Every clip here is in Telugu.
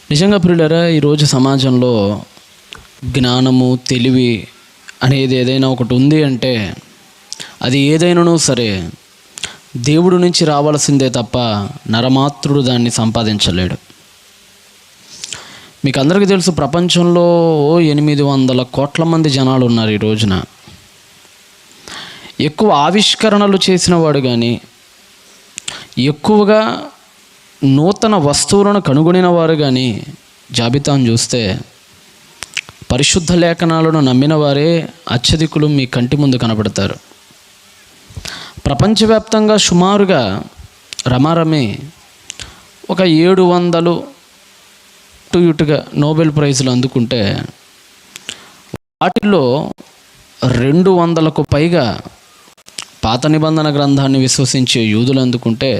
నిజంగా ప్రియులారా, ఈరోజు సమాజంలో జ్ఞానము, తెలివి అనేది ఏదైనా ఒకటి ఉంది అంటే అది ఏదైనానూ సరే దేవుడి నుంచి రావాల్సిందే తప్ప నరమాత్రుడు దాన్ని సంపాదించలేడు. మీకు అందరికీ తెలుసు, ప్రపంచంలో 800 కోట్ల మంది జనాలు ఉన్నారు ఈ రోజున. ఎక్కువ ఆవిష్కరణలు చేసిన వాడు కానీ, ఎక్కువగా నూతన వస్తువులను కనుగొనిన వారు కానీ జాబితాను చూస్తే పరిశుద్ధ లేఖనాలను నమ్మిన వారే అత్యధికులు మీ కంటి ముందు కనబడతారు. ప్రపంచవ్యాప్తంగా సుమారుగా రమారమి ఒక 700 ఇటుగా నోబెల్ ప్రైజులు అందుకుంటే వాటిల్లో 200కు పైగా పాత నిబంధన గ్రంథాన్ని విశ్వసించే యూదులు అందుకుంటే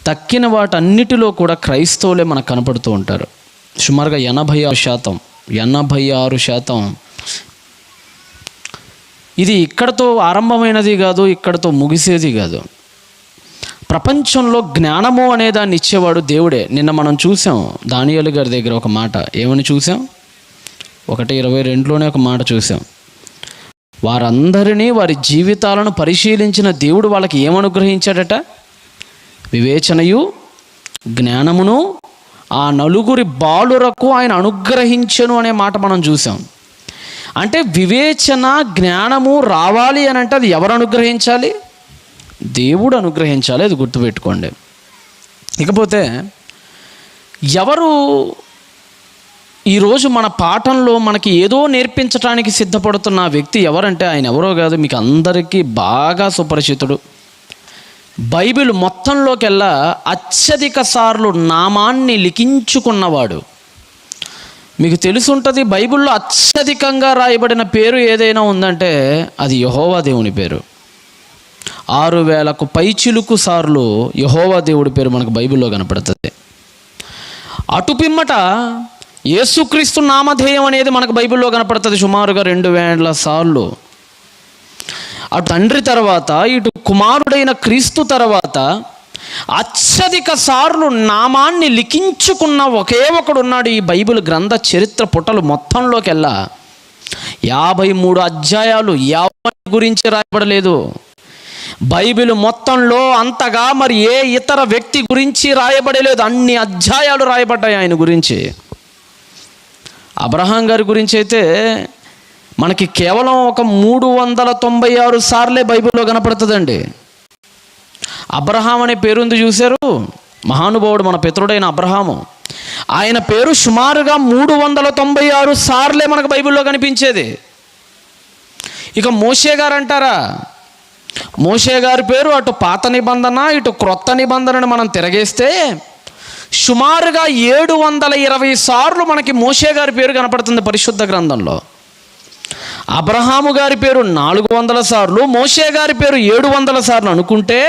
తక్కిన వాటన్నిటిలో కూడా క్రైస్తవులే మనకు కనపడుతూ ఉంటారు. సుమారుగా 86%. ఇది ఇక్కడతో ఆరంభమైనది కాదు, ఇక్కడతో ముగిసేది కాదు. ప్రపంచంలో జ్ఞానము అనే దాన్ని ఇచ్చేవాడు దేవుడే. నిన్న మనం చూసాం దానియేలు గారి దగ్గర ఒక మాట. ఏమని చూసాం? 1:22లోనే ఒక మాట చూసాం. వారందరినీ వారి జీవితాలను పరిశీలించిన దేవుడు వాళ్ళకి ఏమనుగ్రహించాడట? వివేచనయు జ్ఞానమును ఆ నలుగురి బాలురకు ఆయన అనుగ్రహించను అనే మాట మనం చూసాం. అంటే వివేచన, జ్ఞానము రావాలి అని అంటే అది ఎవరు అనుగ్రహించాలి? దేవుడు అనుగ్రహించాలి. అది గుర్తుపెట్టుకోండి. ఇకపోతే ఎవరు ఈరోజు మన పాఠంలో మనకి ఏదో నేర్పించడానికి సిద్ధపడుతున్న వ్యక్తి ఎవరంటే ఆయన ఎవరో కాదు, మీకు అందరికీ బాగా సుపరిచితుడు. బైబిల్ మొత్తంలోకెల్లా అత్యధిక సార్లు నామాన్ని లిఖించుకున్నవాడు. మీకు తెలుసుంటుంది, బైబిల్లో అత్యధికంగా రాయబడిన పేరు ఏదైనా ఉందంటే అది యెహోవా దేవుని పేరు. 6000కు పైచిలుకు సార్లు యెహోవా దేవుడి పేరు మనకు బైబిల్లో కనపడుతుంది. అటు పిమ్మట యేసుక్రీస్తు నామధేయం అనేది మనకు బైబిల్లో కనపడుతుంది సుమారుగా 2000 సార్లు. అటు తండ్రి తర్వాత ఇటు కుమారుడైన క్రీస్తు తర్వాత అత్యధిక సార్లు నామాన్ని లిఖించుకున్న ఒకే ఒకడు ఉన్నాడు ఈ బైబిల్ గ్రంథ చరిత్ర పుటలు మొత్తంలోకెల్లా. 53 అధ్యాయాలు ఎవరి గురించి రాయబడలేదు. బైబిల్ మొత్తంలో అంతగా మరి ఏ ఇతర వ్యక్తి గురించి రాయబడలేదు. అన్ని అధ్యాయాలు రాయబడ్డాయి ఆయన గురించి. అబ్రహాం గారి గురించి అయితే మనకి కేవలం ఒక 396 సార్లే బైబిల్లో కనపడుతుందండి. అబ్రహాం అనే పేరుంది చూశారు, మహానుభావుడు మన పితరుడైన అబ్రహాము. ఆయన పేరు సుమారుగా 396 సార్లే మనకు బైబిల్లో కనిపించేది. ఇక మోషే గారు అంటారా? మోషే గారి పేరు అటు పాత నిబంధన ఇటు క్రొత్త నిబంధనను మనం తిరగేస్తే సుమారుగా 720 సార్లు మనకి మోషే గారి పేరు కనపడుతుంది పరిశుద్ధ గ్రంథంలో. అబ్రహాము గారి పేరు 400 సార్లు, మోషే గారి పేరు 700 సార్లు అనుకుంటే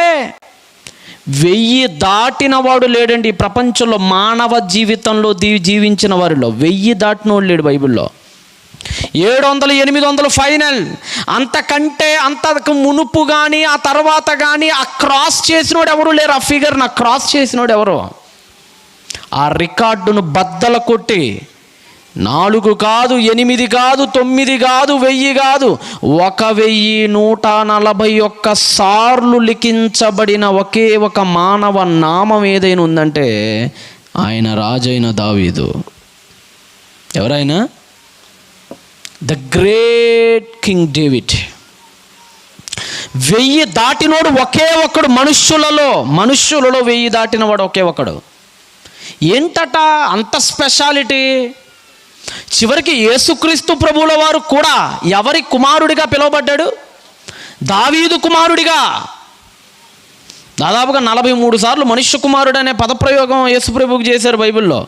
1000 దాటిన వాడు లేడండి ఈ ప్రపంచంలో. మానవ జీవితంలో జీవించిన వారిలో 1000 దాటినోడు లేడు బైబిల్లో. 700, 800 ఫైనల్. అంతకంటే అంతకు మునుపు కానీ ఆ తర్వాత కానీ ఆ క్రాస్ చేసినోడు ఎవరు లేరు. ఆ ఫిగర్ నా క్రాస్ చేసినోడు ఎవరు? ఆ రికార్డును బద్దల కొట్టి 4 కాదు, 8 కాదు, 9 కాదు, 1000 కాదు, 1141 సార్లు లిఖించబడిన ఒకే ఒక మానవ నామం ఏదైనా ఉందంటే ఆయన రాజైన దావీదు. ఎవరైనా? The great king David. 1000 దాటినోడు ఒకే ఒక్కడు. మనుష్యులలో 1000 దాటినవాడు ఒకే ఒక్కడు. ఏంటట అంత స్పెషాలిటీ? చివరికి యేసుక్రీస్తు ప్రభువుల వారు కూడా ఎవరి కుమారుడిగా పిలువబడ్డాడు? దావీదు కుమారుడిగా. దాదాపుగా 43 సార్లు మనుష్య కుమారుడు అనే పదప్రయోగం యేసు ప్రభువుకి చేశారు బైబిల్లో.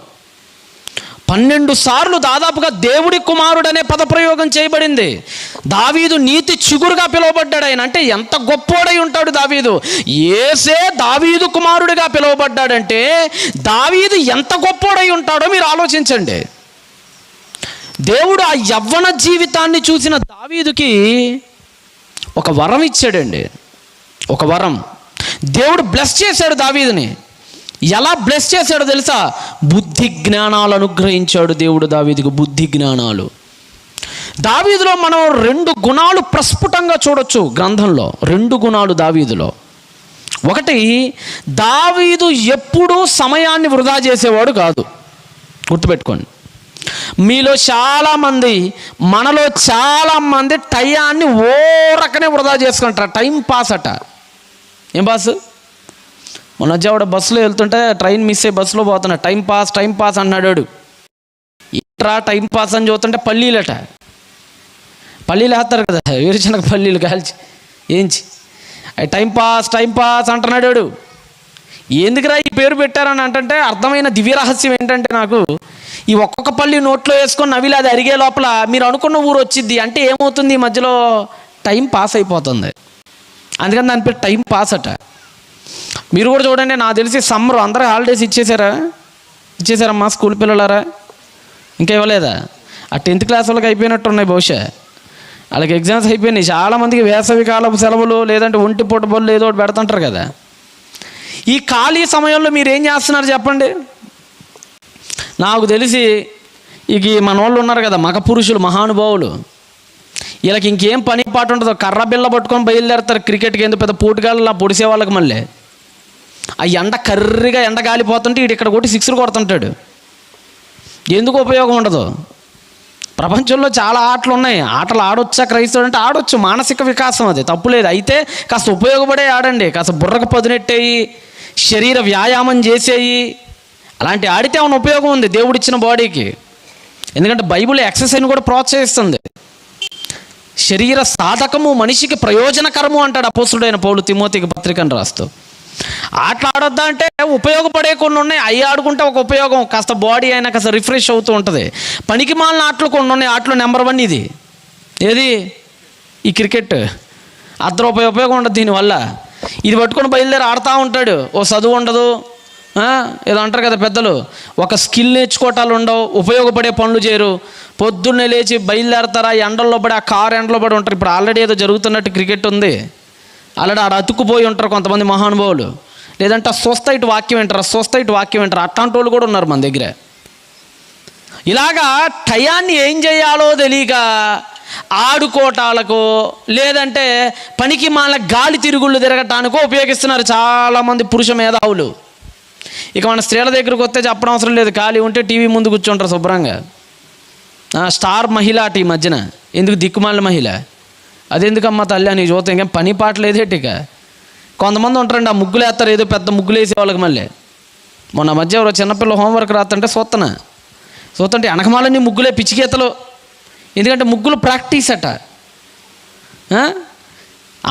12 సార్లు దాదాపుగా దేవుడి కుమారుడు అనే పదప్రయోగం చేయబడింది. దావీదు నీతి చిగురుగా పిలువబడ్డాడు. ఆయన అంటే ఎంత గొప్పోడై ఉంటాడు దావీదు. యేసే దావీదు కుమారుడిగా పిలువబడ్డాడంటే దావీదు ఎంత గొప్పోడై ఉంటాడో మీరు ఆలోచించండి. దేవుడు ఆ యవ్వన జీవితాన్ని చూసిన దావీదుకి ఒక వరం ఇచ్చాడండి. ఒక వరం దేవుడు బ్లెస్ చేశాడు దావీదుని. ఎలా బ్లెస్ చేశాడో తెలుసా? బుద్ధి జ్ఞానాలు అనుగ్రహించాడు దేవుడు దావీదుకు, బుద్ధి జ్ఞానాలు. దావీదులో మనం 2 గుణాలు ప్రస్ఫుటంగా చూడొచ్చు గ్రంథంలో. 2 గుణాలు దావీదులో. ఒకటి, దావీదు ఎప్పుడూ సమయాన్ని వృధా చేసేవాడు కాదు. గుర్తుపెట్టుకోండి. మీలో చాలామంది, మనలో చాలామంది టయాన్ని ఓ రకనే వృధా చేసుకుంటారు. టైం పాస్ అట. ఏం పాస్? మొన్న వచ్చేవాడు బస్సులో వెళ్తుంటే ట్రైన్ మిస్ అయ్యి బస్సులో పోతున్నా, టైం పాస్ అన్నాడు. ఇట్రా టైం పాస్ అని చూస్తుంటే పల్లీలట. పల్లీలు వేస్తారు కదా, వేరుశనగ పల్లీలు కాల్చి ఏంచి, టైం పాస్ అంటున్నాడు. ఎందుకురా ఈ పేరు పెట్టారని అంటే అర్థమైన దివ్య రహస్యం ఏంటంటే, నాకు ఈ ఒక్కొక్క పల్లి నోట్లో వేసుకొని నవిలి అది అరిగే లోపల మీరు అనుకున్న ఊరు వచ్చిద్ది. అంటే ఏమవుతుంది, ఈ మధ్యలో టైం పాస్ అయిపోతుంది. అందుకని దాని పేరు టైం పాస్ అట. మీరు కూడా చూడండి, నాకు తెలిసి సమ్మర్ అందరూ హాలిడేస్ ఇచ్చేసారమ్మా స్కూల్ పిల్లలారా? ఇంకా ఇవ్వలేదా? ఆ 10th క్లాస్ వాళ్ళకి అయిపోయినట్టున్నాయి బహుశా. వాళ్ళకి ఎగ్జామ్స్ అయిపోయినాయి. చాలామందికి వేసవి కాలపు సెలవులు, లేదంటే ఒంటి పూట బళ్ళు ఏదో ఒకటి పెడుతుంటారు కదా. ఈ ఖాళీ సమయంలో మీరు ఏం చేస్తున్నారు చెప్పండి? నాకు తెలిసి ఇక మన వాళ్ళు ఉన్నారు కదా, మగ పురుషులు మహానుభావులు, వీళ్ళకి ఇంకేం పని పాటు ఉంటుందో, కర్ర బిల్ల పట్టుకొని బయలుదేరుతారు క్రికెట్కి. ఎందుకు పెద్ద పోటుగాళ్ళలా పొడిసే వాళ్ళకి మళ్ళీ ఆ ఎండ కర్రీగా ఎండ గాలిపోతుంటే వీడు ఇక్కడ కొట్టి 6 కొడుతుంటాడు. ఎందుకు ఉపయోగం ఉండదు? ప్రపంచంలో చాలా ఆటలు ఉన్నాయి. ఆటలు ఆడొచ్చా క్రైస్తవుడు అంటే? ఆడొచ్చు, మానసిక వికాసం, అది తప్పులేదు. అయితే కాస్త ఉపయోగపడే ఆడండి, కాస్త బుర్రకు పదునెట్టేయి, శరీర వ్యాయామం చేసేయి. అలాంటి ఆడితే ఏమైనా ఉపయోగం ఉంది దేవుడిచ్చిన బాడీకి. ఎందుకంటే బైబిల్ ఎక్సర్సైజ్ని కూడా ప్రోత్సహిస్తుంది. శరీర సాధకము మనిషికి ప్రయోజనకరము అంటాడు అపోస్తుడైన పౌలు తిమోతికి పత్రికను రాస్తూ. ఆటలు ఆడొద్దా అంటే ఉపయోగపడే కొన్ని ఉన్నాయి. అవి ఆడుకుంటే ఒక ఉపయోగం, కాస్త బాడీ అయినా కాస్త రిఫ్రెష్ అవుతూ ఉంటుంది. పనికి మాలిన ఆటలు కొన్ని ఉన్నాయి. ఆటలు నెంబర్ 1 ఇది. ఏది? ఈ క్రికెట్. ఉపయోగం ఉండదు దీనివల్ల. ఇది పట్టుకొని బయలుదేరి ఆడుతూ ఉంటాడు. ఓ చదువు ఉండదు, ఏదో అంటారు కదా పెద్దలు, ఒక స్కిల్ నేర్చుకోవటాలు ఉండవు, ఉపయోగపడే పనులు చేయరు. పొద్దున్నే లేచి బయలుదేరతారా, ఎండల్లో పడి, ఆ కారు ఎండలో పడి ఉంటారు. ఇప్పుడు ఆల్రెడీ ఏదో జరుగుతున్నట్టు క్రికెట్ ఉంది. ఆల్రెడీ ఆడ అతుక్కుపోయి ఉంటారు కొంతమంది మహానుభావులు. లేదంటే ఆ సొసైటీ వాక్యం వింటారు. అట్లాంటి వాళ్ళు కూడా ఉన్నారు మన దగ్గర. ఇలాగా టయాన్ని ఏం చేయాలో తెలియక ఆడుకోవటాలకు, లేదంటే పనికి మాల గాలి తిరుగుళ్ళు తిరగటానికో ఉపయోగిస్తున్నారు చాలామంది పురుష మేధావులు. ఇక మన స్త్రీల దగ్గరకు వస్తే చెప్పడం అవసరం లేదు. ఖాళీ ఉంటే టీవీ ముందు కూర్చుంటారు శుభ్రంగా. స్టార్ మహిళ అటు ఈ మధ్యన. ఎందుకు దిక్కుమాలిన మహిళ? అదెందుకమ్మా తల్లి అని చూస్తే ఇంకేం పని పాట లేదేటి. ఇక కొంతమంది ఉంటారండి, ఆ ముగ్గులు వేస్తారు, ఏదో పెద్ద ముగ్గులు వేసే వాళ్ళకి. మళ్ళీ మొన్న మధ్య ఎవరో చిన్నపిల్ల హోంవర్క్ రాస్తుంటే చూస్తుంటే వెనకమాలని ముగ్గులే పిచ్చిగీతలు. ఎందుకంటే ముగ్గులు ప్రాక్టీస్ అట.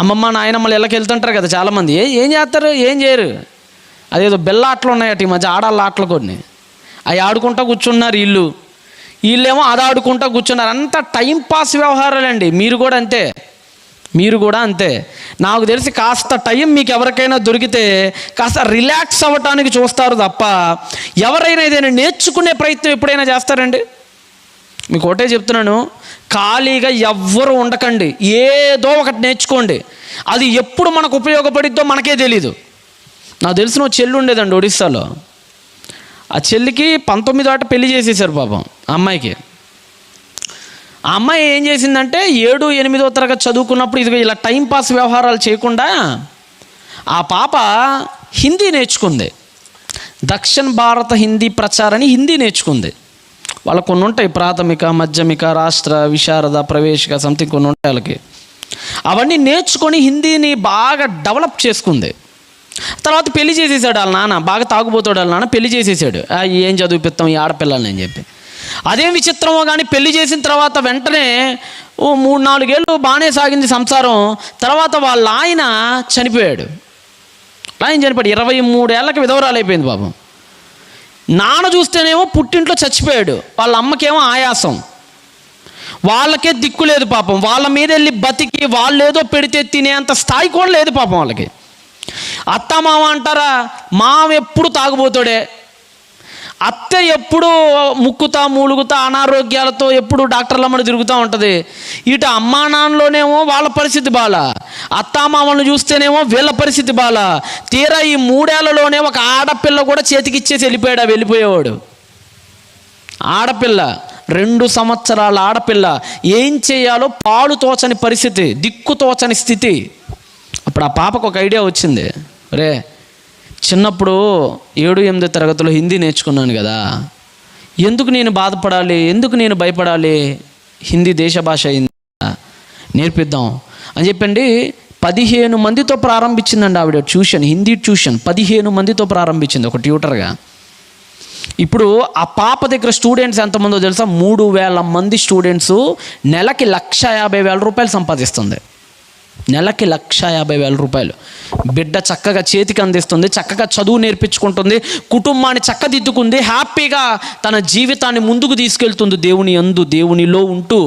అమ్మమ్మ నాయనమ్మలు ఇళ్ళకి వెళ్తుంటారు కదా చాలామంది. ఏం చేస్తారు? ఏం చేయరు. అదేదో బెల్ల ఆటలు ఉన్నాయట ఈ మధ్య, ఆడాళ్ళ ఆటలు కొన్ని. అవి ఆడుకుంటూ కూర్చున్నారు వీళ్ళేమో అది ఆడుకుంటూ కూర్చున్నారు. అంతా టైంపాస్ వ్యవహారాలండి. మీరు కూడా అంతే. నాకు తెలిసి కాస్త టైం మీకు ఎవరికైనా దొరికితే కాస్త రిలాక్స్ అవ్వటానికి చూస్తారు తప్ప ఎవరైనా ఏదైనా నేర్చుకునే ప్రయత్నం ఎప్పుడైనా చేస్తారండి? మీకు ఒకటే చెప్తున్నాను, ఖాళీగా ఎవ్వరూ ఉండకండి. ఏదో ఒకటి నేర్చుకోండి. అది ఎప్పుడు మనకు ఉపయోగపడిద్దో మనకే తెలీదు. నాకు తెలిసిన ఒక చెల్లి ఉండేదండి ఒడిస్సాలో. ఆ చెల్లికి 19 ఏట పెళ్లి చేసేసారు పాపం ఆ అమ్మాయికి. ఆ అమ్మాయి ఏం చేసిందంటే 7, 8వ తరగతి చదువుకున్నప్పుడు ఇదిగో ఇలా టైంపాస్ వ్యవహారాలు చేయకుండా ఆ పాప హిందీ నేర్చుకుంది. దక్షిణ భారత హిందీ ప్రచారాన్ని హిందీ నేర్చుకుంది. వాళ్ళకు కొన్ని ఉంటాయి, ప్రాథమిక, మాధ్యమిక, రాష్ట్ర, విశారద, ప్రవేశిక, సంథింగ్ కొన్ని ఉంటాయి వాళ్ళకి. అవన్నీ నేర్చుకొని హిందీని బాగా డెవలప్ చేసుకుంది. తర్వాత పెళ్లి చేసేసాడు వాళ్ళ నాన్న. బాగా తాగుపోతాడు వాళ్ళ నాన్న. పెళ్లి చేసేసాడు. ఏం చదివిపిస్తాం ఈ ఆడపిల్లల్ని అని చెప్పి. అదేం విచిత్రమో కానీ పెళ్లి చేసిన తర్వాత వెంటనే 3-4 ఏళ్ళు బాగానే సాగింది సంసారం. తర్వాత వాళ్ళ ఆయన చనిపోయాడు. 23 ఏళ్ళకి విధవరాలు అయిపోయింది పాపం. నాన్న చూస్తేనేమో పుట్టింట్లో చచ్చిపోయాడు. వాళ్ళ అమ్మకేమో ఆయాసం. వాళ్ళకే దిక్కు లేదు పాపం. వాళ్ళ మీద వెళ్ళి బతికి వాళ్ళు ఏదో పెడితే తినేంత స్థాయి కూడా లేదు పాపం వాళ్ళకి. అత్త మామ అంటారా, మామ ఎప్పుడు తాగుబోతాడే. అత్త ఎప్పుడు ముక్కుతా మూలుగుతా అనారోగ్యాలతో ఎప్పుడు డాక్టర్లమ్మని తిరుగుతూ ఉంటుంది. ఇటు అమ్మా నాన్నలోనేమో వాళ్ళ పరిస్థితి బాల, అత్తామామలను చూస్తేనేమో వీళ్ళ పరిస్థితి బాల. తీరా ఈ 3 ఏళ్లలోనే ఒక ఆడపిల్ల కూడా చేతికిచ్చేసి వెళ్ళిపోయేవాడు. ఆడపిల్ల 2 సంవత్సరాల ఆడపిల్ల, ఏం చేయాలో పాలు తోచని పరిస్థితి, దిక్కు తోచని స్థితి. అప్పుడు ఆ పాపకు ఒక ఐడియా వచ్చింది, రే చిన్నప్పుడు 7-8 తరగతిలో హిందీ నేర్చుకున్నాను కదా, ఎందుకు నేను బాధపడాలి, ఎందుకు నేను భయపడాలి, హిందీ దేశ భాష అయింది, నేర్పిద్దాం అని చెప్పండి. 15 మందితో ప్రారంభించిందండి ఆవిడ ట్యూషన్, హిందీ ట్యూషన్ 15 మందితో ప్రారంభించింది ఒక ట్యూటర్గా. ఇప్పుడు ఆ పాప దగ్గర స్టూడెంట్స్ ఎంతమందో తెలుసా? 3,000 మంది స్టూడెంట్స్. నెలకి 1,50,000 రూపాయలు సంపాదిస్తుంది. నెలకి 1,50,000 రూపాయలు. బిడ్డ చక్కగా చేతికి అందిస్తుంది, చక్కగా చదువు నేర్పించుకుంటుంది, కుటుంబాన్ని చక్కదిద్దుకుంది, హ్యాపీగా తన జీవితాన్ని ముందుకు తీసుకెళ్తుంది దేవుని యందు, దేవునిలో ఉంటూ.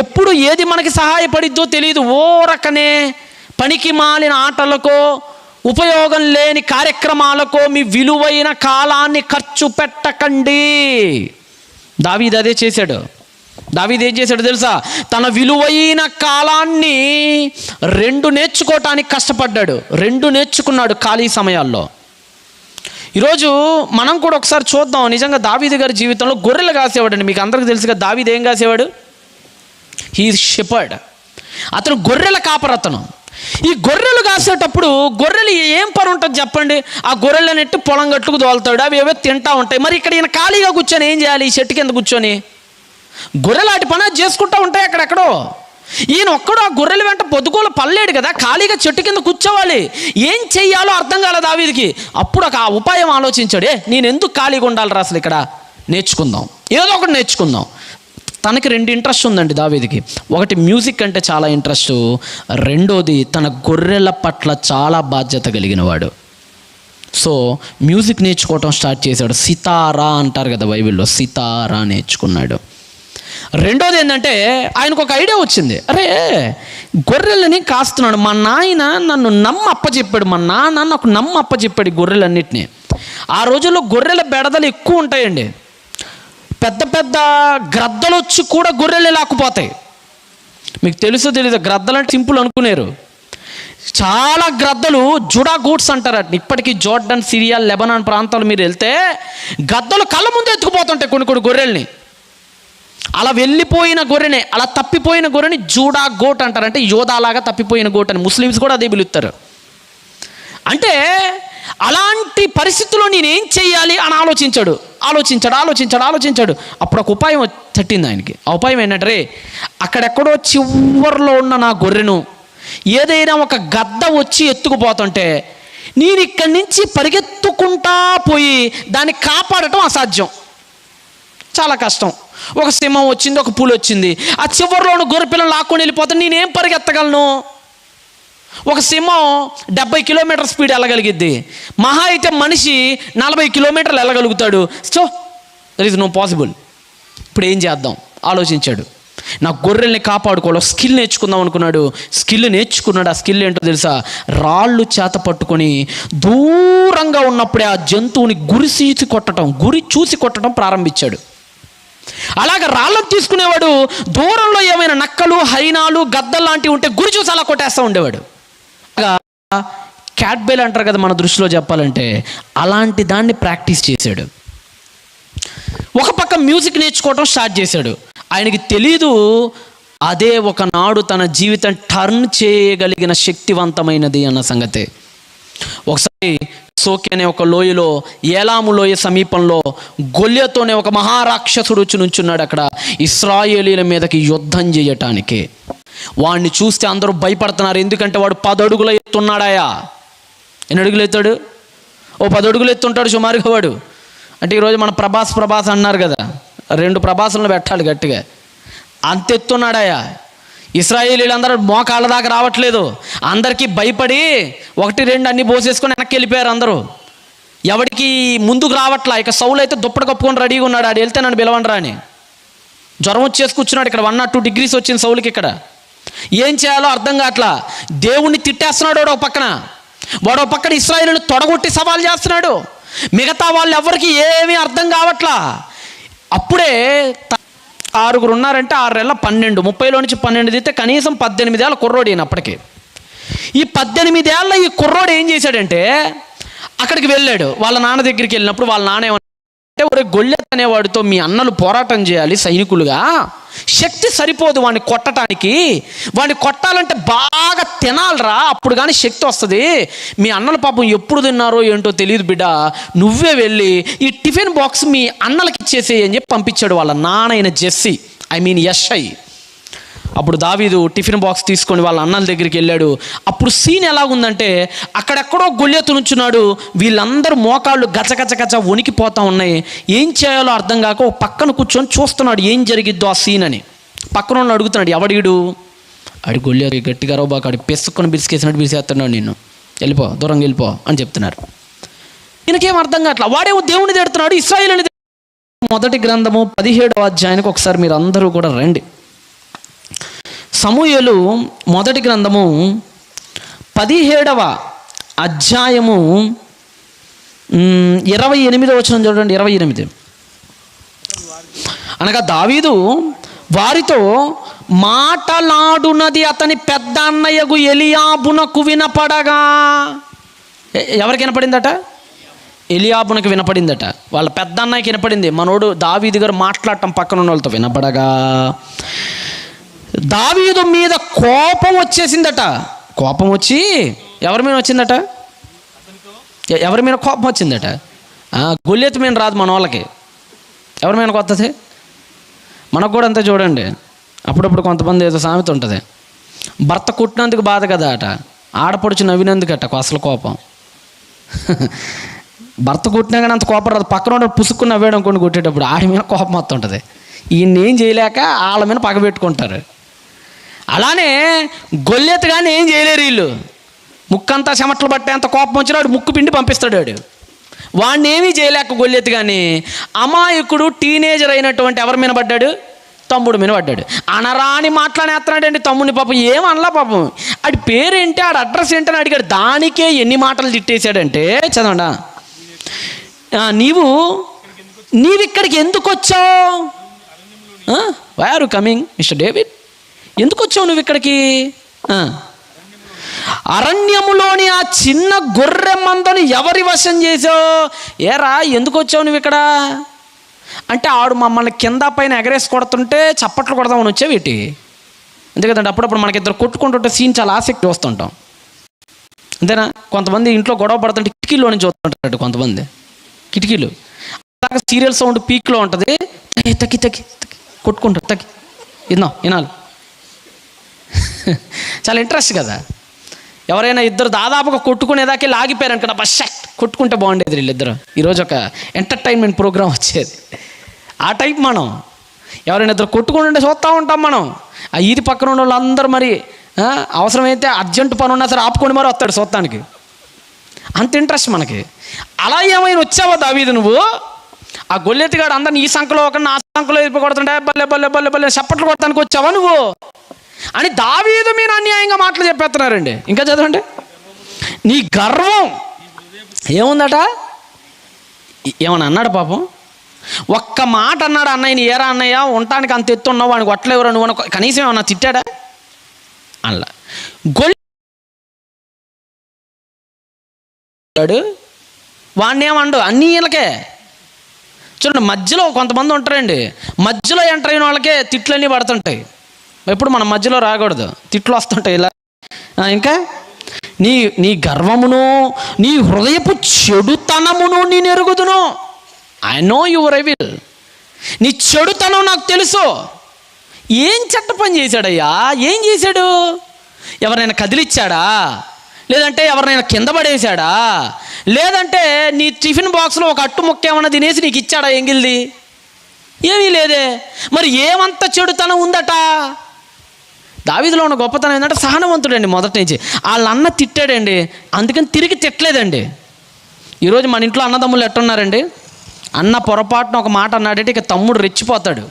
ఎప్పుడు ఏది మనకి సహాయపడిద్దో తెలియదు. ఓ రకనే పనికి మాలిన ఆటలకో ఉపయోగం లేని కార్యక్రమాలకో మీ విలువైన కాలాన్ని ఖర్చు పెట్టకండి. దావీదు అదే చేశాడు. దావీదు ఏం చేశాడు తెలుసా? తన విలువైన కాలాన్ని 2 నేర్చుకోవటానికి కష్టపడ్డాడు. 2 నేర్చుకున్నాడు ఖాళీ సమయాల్లో. ఈరోజు మనం కూడా ఒకసారి చూద్దాం. నిజంగా దావీదు గారి జీవితంలో గొర్రెలు కాసేవాడండి. మీకు అందరికీ తెలుసుగా దావీదు ఏం కాసేవాడు? He shepherd. అతను గొర్రెల కాపరతను. ఈ గొర్రెలు కాసేటప్పుడు గొర్రెలు ఏం పని ఉంటుంది చెప్పండి? ఆ గొర్రెలను ఎట్టి పొలం గట్టుకు దోలుతాడు, అవి ఏవో తింటా ఉంటాయి. మరి ఇక్కడ ఈయన ఖాళీగా కూర్చొని ఏం చేయాలి? ఈ చెట్టు కింద కూర్చొని గొర్రెలు అటు పని చేసుకుంటూ ఉంటాయి అక్కడెక్కడో. ఈయన ఒక్కడు ఆ గొర్రెల వెంట పొద్దుకోలు పడలేడు కదా, ఖాళీగా చెట్టు కింద కూర్చోవాలి. ఏం చెయ్యాలో అర్థం కాలేదు దావీదుకి. అప్పుడు ఒక ఉపాయం ఆలోచించాడు. నేను ఎందుకు ఖాళీగా ఉండాలి అసలు, ఇక్కడ నేర్చుకుందాం, ఏదో ఒకటి నేర్చుకుందాం. తనకి 2 ఇంట్రెస్ట్ ఉందండి దావీదుకి. ఒకటి మ్యూజిక్ అంటే చాలా ఇంట్రెస్ట్, రెండోది తన గొర్రెల పట్ల చాలా బాధ్యత కలిగిన వాడు. సో మ్యూజిక్ నేర్చుకోవటం స్టార్ట్ చేశాడు. సితారా అంటారు కదా బైబిల్లో, సితారా నేర్చుకున్నాడు. రెండోది ఏంటంటే ఆయనకు ఒక ఐడియా వచ్చింది. అరే గొర్రెలని కాస్తున్నాడు, మా నాయన నన్ను అప్పచెప్పాడు, మా నాన్న నాకు అప్పచెప్పాడు ఈ గొర్రెలన్నిటినీ. ఆ రోజుల్లో గొర్రెల బెడదలు ఎక్కువ ఉంటాయండి. పెద్ద పెద్ద గ్రద్దలు వచ్చి కూడా గొర్రెలు లాక్కుపోతాయి. మీకు తెలుసో తెలీదు, గ్రద్దలు అంటే సింపుల్ అనుకునేరు. చాలా గ్రద్దలు జుడా గూట్స్ అంటారు. ఇప్పటికీ జోర్డన్, సిరియా, లెబనాన్ ప్రాంతాలు మీరు వెళ్తే గద్దలు కళ్ళ ముందు ఎత్తుకుపోతుంటాయి కొన్ని గొర్రెల్ని. అలా వెళ్ళిపోయిన గొర్రెనే, అలా తప్పిపోయిన గొర్రెని జూడా గోట్ అంటారు. అంటే యోధాలాగా తప్పిపోయిన గోట్ అని ముస్లిమ్స్ కూడా అదే పిలుస్తారు. అంటే అలాంటి పరిస్థితుల్లో నేనేం చెయ్యాలి అని ఆలోచించాడు. అప్పుడు ఒక ఉపాయం తట్టింది ఆయనకి. ఆ ఉపాయం ఏంటంటే, అక్కడెక్కడో చివర్లో ఉన్న నా గొర్రెను ఏదైనా ఒక గద్ద వచ్చి ఎత్తుకుపోతుంటే నేను ఇక్కడి నుంచి పరిగెత్తుకుంటా పోయి దాన్ని కాపాడటం అసాధ్యం, చాలా కష్టం. ఒక సింహం వచ్చింది, ఒక పులి వచ్చింది, ఆ చివర్లో ఉన్న గొర్రె పిల్లలు లాక్కొని వెళ్ళిపోతే నేనేం పరిగెత్తగలను? ఒక సింహం 70 కిలోమీటర్ స్పీడ్ వెళ్ళగలిగిద్ది, మహా అయితే మనిషి 40 కిలోమీటర్లు వెళ్ళగలుగుతాడు. So that is no possible. ఇప్పుడు ఏం చేద్దాం ఆలోచించాడు. నా గొర్రెల్ని కాపాడుకోవాలి, స్కిల్ నేర్చుకుందాం అనుకున్నాడు. స్కిల్ నేర్చుకున్నాడు. ఆ స్కిల్ ఏంటో తెలుసా? రాళ్ళు చేత పట్టుకొని దూరంగా ఉన్నప్పుడే ఆ జంతువుని గురి చూసి కొట్టడం ప్రారంభించాడు. అలాగ రాళ్ళను తీసుకునేవాడు. దూరంలో ఏమైనా నక్కలు, హైనాలు, గద్దలు లాంటివి ఉంటే గురి చూసి అలా కొట్టేస్తూ ఉండేవాడు. క్యాట్బెల్ అంటారు కదా మన దృష్టిలో చెప్పాలంటే, అలాంటి దాన్ని ప్రాక్టీస్ చేశాడు. ఒక పక్క మ్యూజిక్ నేర్చుకోవడం స్టార్ట్ చేశాడు. ఆయనకి తెలీదు అదే ఒకనాడు తన జీవితం టర్న్ చేయగలిగిన శక్తివంతమైనది అన్న సంగతి. ఒకసారి సోకి అనే ఒక లోయలో, ఏలాము లోయ సమీపంలో గొల్యతోనే ఒక మహారాక్షసుడు వచ్చి నుంచున్నాడు అక్కడ ఇశ్రాయేలీల మీదకి యుద్ధం చేయటానికి. వాడిని చూస్తే అందరూ భయపడుతున్నారు. ఎందుకంటే వాడు 10 అడుగుల ఎత్తున్నాడాయా. ఎన్ని అడుగులు ఎత్తాడు? 10 అడుగులు ఎత్తుంటాడు సుమారుగా వాడు. అంటే ఈరోజు మన ప్రభాస్ అన్నారు కదా, 2 ప్రభాసులను పెట్టాలి గట్టిగా, అంత ఎత్తున్నాడాయా. ఇశ్రాయేలీలందరూ మోకాళ్ళ దాకా రావట్లేదు. అందరికీ భయపడి 1, 2 అన్ని పోసేసుకొని వెనక్కి వెళ్ళిపోయారు అందరూ. ఎవరికి ముందుకు రావట్లా. ఇక సౌలు అయితే దుప్పటి కప్పుకొని రెడీగా ఉన్నాడు. ఆడు వెళ్తే నన్ను పిలవండి రా అని. జ్వరం వచ్చేసి కూర్చున్నాడు. ఇక్కడ 102 degrees వచ్చింది సౌలుకి. ఇక్కడ ఏం చేయాలో అర్థం కావట్లా. దేవుణ్ణి తిట్టేస్తున్నాడు వాడు ఒక పక్కన ఇశ్రాయేలుని తొడగొట్టి సవాల్ చేస్తున్నాడు. మిగతా వాళ్ళు ఎవరికి ఏమీ అర్థం కావట్లా. అప్పుడే 6 ఉన్నారంటే 6 ఏళ్ళ 12, 30లో నుంచి 12 తీస్తే కనీసం 18 ఏళ్ళ కుర్రోడు ఈయన. అప్పటికి ఈ 18 ఏళ్ళ ఈ కుర్రోడు ఏం చేశాడంటే అక్కడికి వెళ్ళాడు. వాళ్ళ నాన్న దగ్గరికి వెళ్ళినప్పుడు వాళ్ళ నాన్న ఏమన్నా ఒరే గొల్లెత్ అనేవాడితో మీ అన్నలు పోరాటం చేయాలి సైనికులుగా, శక్తి సరిపోదు వాడిని కొట్టడానికి, వాడిని కొట్టాలంటే బాగా తినాలరా, అప్పుడు కానీ శక్తి వస్తుంది. మీ అన్నల పాపం ఎప్పుడు తిన్నారో ఏంటో తెలియదు బిడ్డ, నువ్వే వెళ్ళి ఈ టిఫిన్ బాక్స్ మీ అన్నలకి ఇచ్చేసేయి అని చెప్పి పంపించాడు వాళ్ళ నాన్న జెస్సీ, యెషై. అప్పుడు దావీదు టిఫిన్ బాక్స్ తీసుకొని వాళ్ళ అన్నల దగ్గరికి వెళ్ళాడు. అప్పుడు సీన్ ఎలాగుందంటే అక్కడెక్కడో గొల్లియతు నుంచున్నాడు. వీళ్ళందరూ మోకాళ్ళు గచగచగచ వణికిపోతా ఉన్నాయి. ఏం చేయాలో అర్థం కాక ఒక పక్కన కూర్చొని చూస్తున్నాడు ఏం జరిగిద్దో ఆ సీన్ అని. పక్కన వాళ్ళు అడుగుతున్నాడు, ఎవడీడు? అడి గొల్లియతు గట్టిగా రోబాక అడి పెసుకొని బిరిసికేసినట్టు బిరిసేస్తున్నాడు, నిన్ను వెళ్ళిపో, దూరంగా వెళ్ళిపో అని చెప్తున్నారు. ఈయనకేం అర్థం కావట్లా. వాడేమో దేవుని తిడుతున్నాడు, ఇశ్రాయేలుని. మొదటి గ్రంథము 17వ అధ్యాయానికి ఒకసారి మీరు అందరూ కూడా రండి. సమూయేలు మొదటి గ్రంథము 17వ అధ్యాయము 28వ వచనం చూడండి. 28 అనగా దావీదు వారితో మాటలాడునది అతని పెద్ద అన్నయ్యకు ఎలియాబునకు వినపడగా. ఎవరికి వినపడిందట? ఎలియాబునకు వినపడిందట. వాళ్ళ పెద్ద అన్నయ్యకి వినపడింది. మనోడు దావీదు గారు మాట్లాడటం పక్కన ఉన్న వాళ్ళతో వినపడగా దావీదు మీద కోపం వచ్చేసిందట. కోపం వచ్చి ఎవరి మీద వచ్చిందట? ఎవరి మీద కోపం వచ్చిందట? గొల్లియతు మీద రాదు మన వాళ్ళకి. ఎవరి మీద కొత్తది? మనకు కూడా అంతే చూడండి. అప్పుడప్పుడు కొంతమంది ఏదో సామెత ఉంటుంది, భర్త కుట్టినందుకు బాధ కదా అట, ఆడపడుచు నవ్వినందుకట అసలు కోపం. భర్త కుట్టినా కానీ అంత కోపం రాదు. పక్కన పుసుక్కుని నవ్వాడు అనుకోండి కొట్టేటప్పుడు ఆడి మీద కోపం మొత్తం ఉంటుంది. ఈయన ఏం చేయలేక వాళ్ళ మీద పగబెట్టుకుంటారు. అలానే గొల్లియతు కానీ ఏం చేయలేరు వీళ్ళు. ముక్కంతా చెమట్లు పట్టే అంత కోపం వచ్చినాడు, ముక్కు పిండి పంపిస్తాడు వాడు. వాడిని ఏమీ చేయలేక గొల్లియతు కానీ అమాయకుడు టీనేజర్ అయినటువంటి ఎవరి మీద పడ్డాడు? తమ్ముడు మీద పడ్డాడు. అనరాని మాట్లాడేస్తున్నాడండి తమ్ముడిని. పాపం ఏమనలా, పాపం ఆడి పేరేంటి, ఆడి అడ్రస్ ఏంటని అడిగాడు. దానికే ఎన్ని మాటలు తిట్టేశాడంటే చదవండా, నీవు ఇక్కడికి ఎందుకు వచ్చావు? Why are you coming mister David? ఎందుకు వచ్చావు నువ్వు ఇక్కడికి? అరణ్యములోని ఆ చిన్న గొర్రె మందను ఎవరి వశం చేసావు? ఏరా ఎందుకు వచ్చావు నువ్వు ఇక్కడ అంటే, ఆడు మమ్మల్ని కింద పైన ఎగరేసి కొడుతుంటే చప్పట్లు కొడదామని వచ్చావు ఏంటి? అంతే కదండి. అప్పుడప్పుడు మనకి ఇద్దరు కొట్టుకుంటుంటే సీన్ చాలా ఆసక్తి వస్తుంటాం, అంతేనా? కొంతమంది ఇంట్లో గొడవ పడుతుంటే కిటికీలో నుంచి వస్తుంటారు. కొంతమంది కిటికీలు అలాగే సీరియల్ సౌండ్ పీక్లో ఉంటుంది, తగ్గి తగ్గి కొట్టుకుంటారు. వినాలి. చాలా ఇంట్రెస్ట్ కదా. ఎవరైనా ఇద్దరు దాదాపుగా కొట్టుకునేదాకే లాగిపోయారు కదా, షట్ కొట్టుకుంటే బాగుండేది వీళ్ళిద్దరు. ఈరోజు ఒక ఎంటర్టైన్మెంట్ ప్రోగ్రామ్ వచ్చేది ఆ టైప్. మనం ఎవరైనా ఇద్దరు కొట్టుకుంటుంటే చూస్తూ ఉంటాం మనం. ఆ ఈది పక్కన ఉన్న వాళ్ళందరూ మరి అవసరమైతే అర్జెంటు పని ఉన్నా సరే ఆపుకొని మరి వస్తాడు చూస్తానికి, అంత ఇంట్రెస్ట్ మనకి. అలా ఏమైనా వచ్చావా దావీదు నువ్వు? ఆ గొల్లియతుగాడు అందరిని ఈ సంఖలో ఒక నా సంఖలో వెళ్ళి కొడుతుంటే బల్లె బల్లె బల్లె బల్లె చప్పట్లు కొడతానికి వచ్చావా నువ్వు అని దావీదు మీద అన్యాయంగా మాటలు చెప్పేస్తున్నారండి. ఇంకా చదవండి. నీ గర్వం ఏముందట? ఏమన్నా అన్నాడు పాపం? ఒక్క మాట అన్నాడు, అన్నయ్యని ఏరా అన్నయ్య ఉండటానికి అంత ఎత్తున్నావు, వాడిని కొట్టలేవురా నువ్వు కనీసం ఏమన్నా తిట్టాడా? అలా గొల్లాడు వాడిని ఏమండు అన్నీ వీళ్ళకే. చూడండి, మధ్యలో కొంతమంది ఉంటారండి, మధ్యలో ఎంటర్ అయిన వాళ్ళకే తిట్లన్నీ పడుతుంటాయి. ఎప్పుడు మనం మధ్యలో రాకూడదు, తిట్లు వస్తుంటాయి ఇలా. ఇంకా నీ గర్వమును నీ హృదయపు చెడుతనమును నేను ఎరుగుదును. I know your evil. నీ చెడుతనం నాకు తెలుసు. ఏం చెడ్డ పని చేశాడయ్యా? ఏం చేశాడు? ఎవరైనా కదిలిచ్చాడా? లేదంటే ఎవరినైనా కింద పడేశాడా? లేదంటే నీ టిఫిన్ బాక్స్లో ఒక అట్టు ముక్క ఏమన్నా తినేసి నీకు ఇచ్చాడా ఎంగిల్ది? ఏమీ లేదే. మరి ఏమంత చెడుతనం ఉందట? దావీదులో ఉన్న గొప్పతనం ఏంటంటే సహనవంతుడండి. మొదటి నుంచి వాళ్ళ అన్న తిట్టాడండి, అందుకని తిరిగి తిట్టలేదండి. ఈరోజు మన ఇంట్లో అన్నదమ్ములు ఎట్టున్నారండి? అన్న పొరపాటున ఒక మాట అన్నాడంటే ఇక తమ్ముడు రెచ్చిపోతాడు.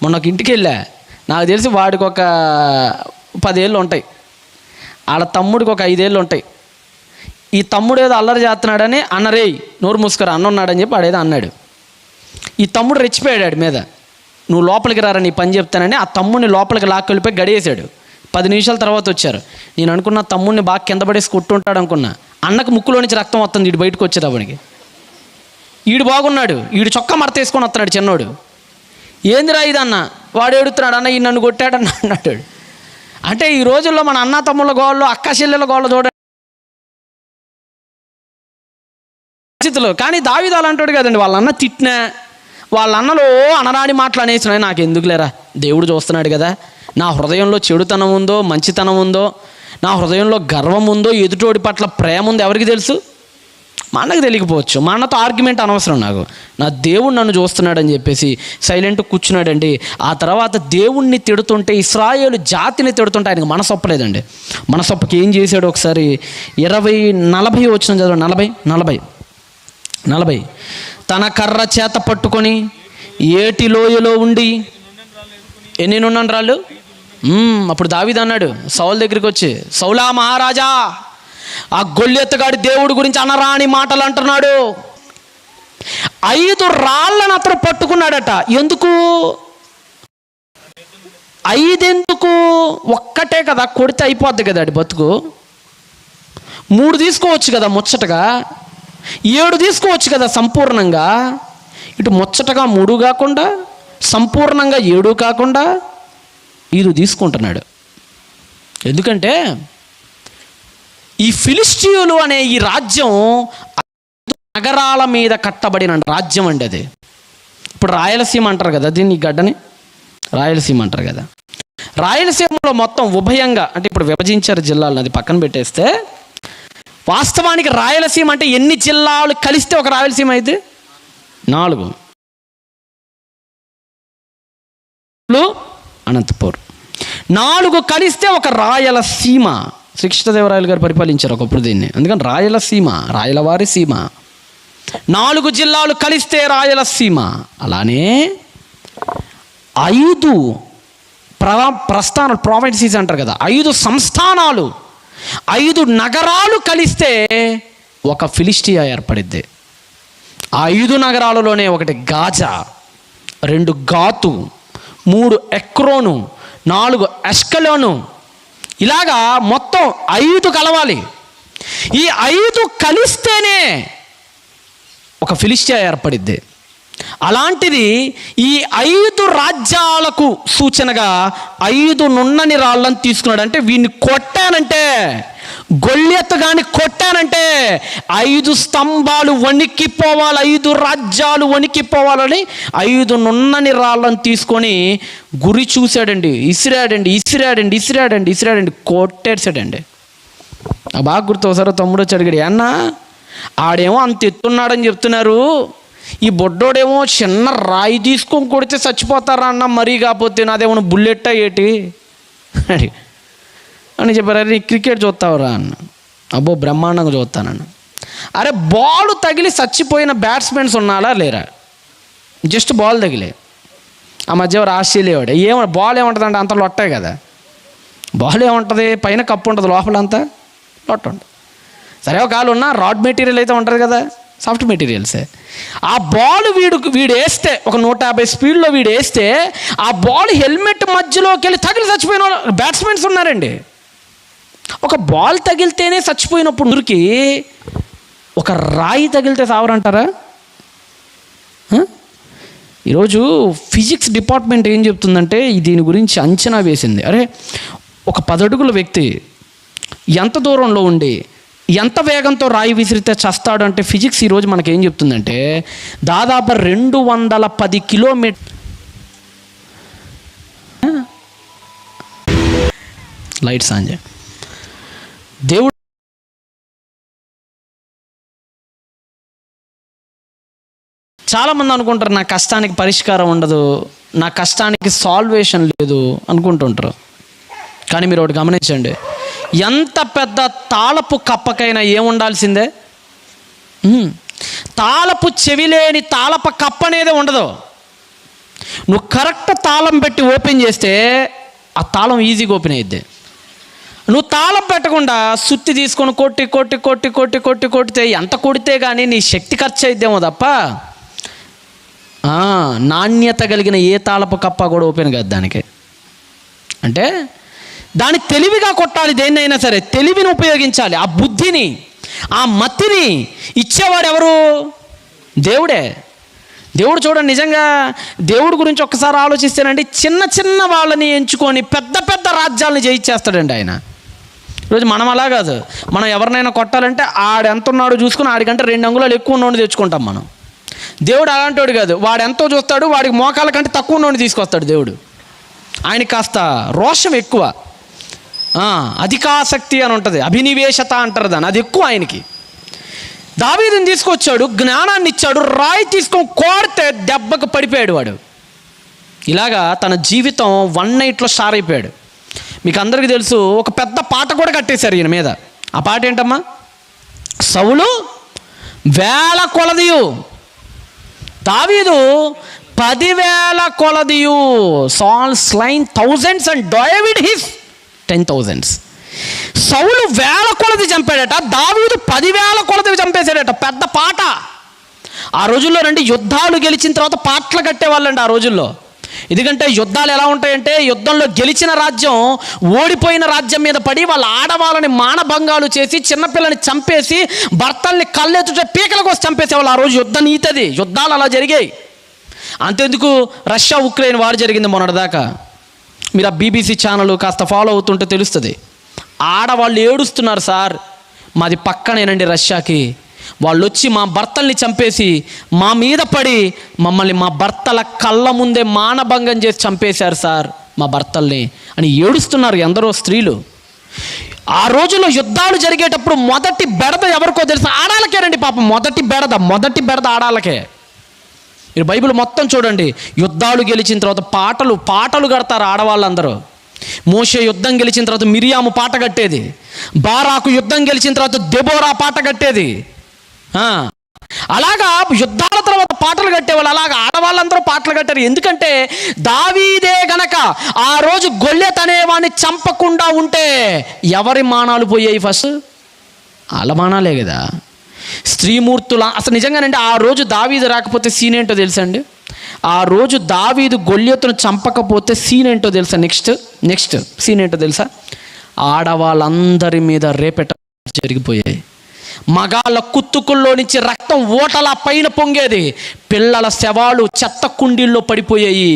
మొన్న ఒక ఇంటికి వెళ్ళా, నాకు తెలిసి వాడికి ఒక 10 ఏళ్ళు ఉంటాయి, వాళ్ళ తమ్ముడికి ఒక 5 ఏళ్ళు ఉంటాయి. ఈ తమ్ముడు ఏదో అల్లరి చేస్తున్నాడని అన్నరేయ్ నోరు మూసుకురా అన్న ఉన్నాడని చెప్పి ఆడేదో అన్నాడు. ఈ తమ్ముడు రెచ్చిపోయాడు మీద, నువ్వు లోపలికి రారా నీ పని చెప్తానని ఆ తమ్ముడిని లోపలికి లాక్కెళ్ళిపోయి గడియేశాడు. 10 నిమిషాల తర్వాత వచ్చారు. నేను అనుకున్న తమ్ముడిని బాగా కింద పడేసి కొట్టుంటాడు అనుకున్నా. అన్నకు ముక్కులో నుంచి రక్తం వస్తుంది వీడు బయటకు వచ్చేటప్పటికి. ఈడు బాగున్నాడు, ఈడు చొక్కా మడత వేసుకొని వస్తున్నాడు చిన్నోడు. ఏందిరా ఇది అన్న, వాడు ఏడుతున్నాడు, అన్న ఈ నన్ను కొట్టాడన్న అన్నాడు. అంటే ఈ రోజుల్లో మన అన్న తమ్ముళ్ళ గోళ్ళు అక్క చెల్లెల గోళ్ళ చూడండి పరిస్థితులు. కానీ దావీదు అలా అంటాడు కదండి, వాళ్ళ అన్న తిట్టినా వాళ్ళ అన్నలో అనరాని మాటలు అనేసినాయి. నాకు ఎందుకు లేరా, దేవుడు చూస్తున్నాడు కదా, నా హృదయంలో చెడుతనం ఉందో మంచితనం ఉందో, నా హృదయంలో గర్వం ఉందో ఎదుటోడి పట్ల ప్రేమ ఉందో ఎవరికి తెలుసు? మా అన్నకు తెలియకపోవచ్చు. మా అన్నతో ఆర్గ్యుమెంట్ అనవసరం నాకు, నా దేవుడు నన్ను చూస్తున్నాడని చెప్పేసి సైలెంట్ కూర్చున్నాడండి. ఆ తర్వాత దేవుణ్ణి తిడుతుంటే, ఇశ్రాయేలు జాతిని తిడుతుంటే ఆయనకు మనసొప్పలేదండి. మనసొప్పకి ఏం చేశాడు ఒకసారి 40 వచ్చిన చదవండి. 40 తన కర్ర చేత పట్టుకొని ఏటి లోయలో ఉండి ఎన్ని నున్నని రాళ్ళు. అప్పుడు దావీదు అన్నాడు సౌలు దగ్గరికి వచ్చి, సౌలా మహారాజా, ఆ గొల్లియెత్తగాడి దేవుడి గురించి అనరాని మాటలు అంటున్నాడు. 5 రాళ్ళను అతను పట్టుకున్నాడట. ఎందుకు 5 ఎందుకు? ఒక్కటే కదా కొడితే అయిపోద్ది కదా అడి బతుకు. 3 తీసుకోవచ్చు కదా ముచ్చటగా, 7 తీసుకోవచ్చు కదా సంపూర్ణంగా. ఇటు ముచ్చటగా 3 కాకుండా సంపూర్ణంగా 7 కాకుండా 5 తీసుకుంటున్నాడు. ఎందుకంటే ఈ ఫిలిస్టియులు అనే ఈ రాజ్యం నగరాల మీద కట్టబడిన రాజ్యం అండి అది. ఇప్పుడు రాయలసీమ అంటారు కదా, దీన్ని ఈ గడ్డని రాయలసీమ అంటారు కదా. రాయలసీమలో మొత్తం ఉభయంగా అంటే ఇప్పుడు విభజించారు జిల్లాలను, అది పక్కన పెట్టేస్తే వాస్తవానికి రాయలసీమ అంటే ఎన్ని జిల్లాలు కలిస్తే ఒక రాయలసీమ అయితే 4. అనంతపూర్ 4 కలిస్తే ఒక రాయలసీమ. శ్రీకృష్ణదేవరాయలు గారు పరిపాలించారు ఒకప్పుడు దీన్ని, అందుకని రాయలసీమ, రాయలవారి సీమ. 4 జిల్లాలు కలిస్తే రాయలసీమ. అలానే 5 ప్రస్థానాలు ప్రావిన్సీస్ అంటారు కదా, 5 సంస్థానాలు, 5 నగరాలు కలిస్తే ఒక ఫిలిస్టియా ఏర్పడిద్ది. ఆ 5 నగరాలలోనే 1 గాజా, 2 గాతు, 3 ఎక్రోను, 4 ఎష్కలోను, ఇలాగా మొత్తం 5 కలవాలి. ఈ 5 కలిస్తేనే ఒక ఫిలిస్టియా ఏర్పడిద్ది. అలాంటిది ఈ 5 రాజ్యాలకు సూచనగా 5 నున్నని రాళ్ళని తీసుకున్నాడు. అంటే వీడిని కొట్టానంటే, గొల్లియత్ గాని కొట్టానంటే 5 స్తంభాలు వణికిపోవాలి, 5 రాజ్యాలు వణికిపోవాలని 5 నున్నని రాళ్ళని తీసుకొని గురి చూశాడండి. ఇసిరాడండి, కొట్టేసాడండి. బాగా గుర్తు. ఒకసారి తమ్ముడు వచ్చి అడిగాడు, అన్న ఆడేమో అంత ఎత్తున్నాడని చెప్తున్నారు, ఈ బొడ్డోడేమో చిన్న రాయి తీసుకొని కొడితే చచ్చిపోతారా అన్న, మరీ కాకపోతే నాదేమో బుల్లెట్టా ఏటి అని చెప్పారు. అరే క్రికెట్ చూస్తావురా అన్న. అబ్బో బ్రహ్మాండంగా చూస్తానన్న. అరే బాల్ తగిలి చచ్చిపోయిన బ్యాట్స్మెన్స్ ఉన్నారా లేరా? జస్ట్ బాల్ తగిలే. ఆ మధ్య ఆస్ట్రేలియా వాడు బాల్ ఏముంటుంది అంటే అంత లొట్టాయి కదా. బాల్ ఏముంటుంది, పైన కప్పు ఉంటుంది, లోపలంతా లొట్ట ఉంటుంది. సరే ఒకవేళ ఉన్న రాడ్ మెటీరియల్ అయితే ఉంటుంది కదా, సాఫ్ట్ మెటీరియల్సే. ఆ బాల్ వీడు వేస్తే ఒక 150 స్పీడ్లో వీడు వేస్తే ఆ బాల్ హెల్మెట్ మధ్యలోకి వెళ్ళి తగిలి చచ్చిపోయిన బ్యాట్స్మెన్స్ ఉన్నారండి. ఒక బాల్ తగిలితేనే చచ్చిపోయినప్పుడు ఊరికి ఒక రాయి తగిలితే సావరంటారా? ఈరోజు ఫిజిక్స్ డిపార్ట్మెంట్ ఏం చెప్తుందంటే దీని గురించి అంచనా వేసింది. అరే ఒక 10 అడుగుల వ్యక్తి ఎంత దూరంలో ఉండి ఎంత వేగంతో రాయి విసిరితే చస్తాడు అంటే ఫిజిక్స్ ఈరోజు మనకి ఏం చెప్తుందంటే దాదాపు 210 కిలోమీటర్. లైట్స్ ఆన్ చేయ. దేవుడు చాలామంది అనుకుంటారు నా కష్టానికి పరిష్కారం ఉండదు, నా కష్టానికి సాల్వేషన్ లేదు అనుకుంటుంటారు. కానీ మీరు ఒకటి గమనించండి, ఎంత పెద్ద తాళపు కప్పకైనా ఏముండాల్సిందే? తాళపు చెవిలేని తాళప కప్ప అనేది ఉండదు. నువ్వు కరెక్ట్ తాళం పెట్టి ఓపెన్ చేస్తే ఆ తాళం ఈజీగా ఓపెన్ అయ్యిద్ది. నువ్వు తాళం పెట్టకుండా సుత్తి తీసుకొని కొట్టి కొట్టి కొట్టి కొట్టి కొట్టి కొట్టితే ఎంత కొడితే కానీ నీ శక్తి ఖర్చు అయిద్దేమో తప్ప నాణ్యత కలిగిన ఏ తాళపు కప్ప కూడా ఓపెన్ కాదు దానికి. అంటే దాన్ని తెలివిగా కొట్టాలి, దేన్నైనా సరే తెలివిని ఉపయోగించాలి. ఆ బుద్ధిని, ఆ మతిని ఇచ్చేవాడు ఎవరు? దేవుడే. దేవుడు చూడండి, నిజంగా దేవుడి గురించి ఒక్కసారి ఆలోచిస్తేనండి, చిన్న చిన్న వాళ్ళని ఎంచుకొని పెద్ద పెద్ద రాజ్యాలను జయించేస్తాడండి ఆయన. ఈరోజు మనం అలా కాదు. మనం ఎవరినైనా కొట్టాలంటే ఆడెంత ఉన్నాడో చూసుకుని ఆడికంటే 2 అంగుళాలు ఎక్కువ ఉన్నోడిని తెచ్చుకుంటాం మనం. దేవుడు అలాంటి కాదు. వాడు ఎంతో చూస్తాడు, వాడికి మోకాల కంటే తక్కువ ఉన్నోడిని తీసుకొస్తాడు దేవుడు. ఆయనకి కాస్త రోషం ఎక్కువ, అధికాసక్తి అని ఉంటుంది, అభినివేశత అంటారు దాన్ని, అది ఎక్కువ ఆయనకి. దావీదుని తీసుకొచ్చాడు, జ్ఞానాన్ని ఇచ్చాడు, రాయి తీసుకొని కోడితే దెబ్బకు పడిపోయాడు వాడు. ఇలాగా తన జీవితం 1 నైట్లో స్టార్ అయిపోయాడు. మీకు అందరికీ తెలుసు, ఒక పెద్ద పాట కూడా కట్టేశారు ఈయన మీద. ఆ పాట ఏంటమ్మా? సౌలు వేల కొలదియు, దావీదు 10,000 కొలదియు. సాల్ slain thousands and David his 10,000s. సౌలు 1000 కొలది చంపాడట, దావీదు 10,000 కొలది చంపేశాడట. పెద్ద పాట. ఆ రోజుల్లో రండి, యుద్ధాలు గెలిచిన తర్వాత పాటలు కట్టేవాళ్ళండి ఆ రోజుల్లో. ఎందుకంటే యుద్ధాలు ఎలా ఉంటాయంటే, యుద్ధంలో గెలిచిన రాజ్యం ఓడిపోయిన రాజ్యం మీద పడి వాళ్ళ ఆడవాళ్ళని మానభంగాలు చేసి, చిన్నపిల్లని చంపేసి, భర్తల్ని కళ్ళెత్తుట పీకల కోసం చంపేసేవాళ్ళు. ఆ రోజు యుద్ధ నీతది. యుద్ధాలు అలా జరిగాయి. అంతెందుకు, రష్యా ఉక్రెయిన్ వారు జరిగింది మొన్నటిదాకా. మీరు ఆ BBC ఛానల్ కాస్త ఫాలో అవుతుంటే తెలుస్తుంది. ఆడవాళ్ళు ఏడుస్తున్నారు, సార్ మాది పక్కనేనండి రష్యాకి, వాళ్ళు వచ్చి మా భర్తల్ని చంపేసి మా మీద పడి మమ్మల్ని మా భర్తల కళ్ళ ముందే మానభంగం చేసి చంపేశారు సార్ మా భర్తల్ని అని ఏడుస్తున్నారు ఎందరో స్త్రీలు. ఆ రోజుల్లో యుద్ధాలు జరిగేటప్పుడు మొదటి బెడద ఎవరికో తెలుసా? ఆడాలకేనండి పాపం. మొదటి బెడద ఆడాలకే. మీరు బైబిల్ మొత్తం చూడండి, యుద్ధాలు గెలిచిన తర్వాత పాటలు కడతారు ఆడవాళ్ళందరూ. మోషే యుద్ధం గెలిచిన తర్వాత మిరియాము పాట కట్టేది, బారాకు యుద్ధం గెలిచిన తర్వాత దెబోరా పాట కట్టేది. అలాగా యుద్ధాల తర్వాత పాటలు కట్టేవాళ్ళు. అలాగా ఆడవాళ్ళందరూ పాటలు కట్టారు. ఎందుకంటే దావీదే గనక ఆ రోజు గొల్యెత్ అనేవాడిని చంపకుండా ఉంటే ఎవరి మానాలు పోయాయి? ఫస్ట్ వాళ్ళ మానాలే కదా. స్త్రీమూర్తుల అసలు నిజంగానండి, ఆ రోజు దావీదు రాకపోతే సీన్ ఏంటో తెలుసా అండి? ఆ రోజు దావీదు గొల్యెతును చంపకపోతే సీన్ ఏంటో తెలుసా? నెక్స్ట్ సీన్ ఏంటో తెలుసా? ఆడవాళ్ళందరి మీద రేపెట్ట జరిగిపోయాయి. మగాళ్ళ కుత్తుకుల్లో నుంచి రక్తం ఓటలా పైన పొంగేది. పిల్లల శవాలు చెత్త కుండీల్లో పడిపోయాయి.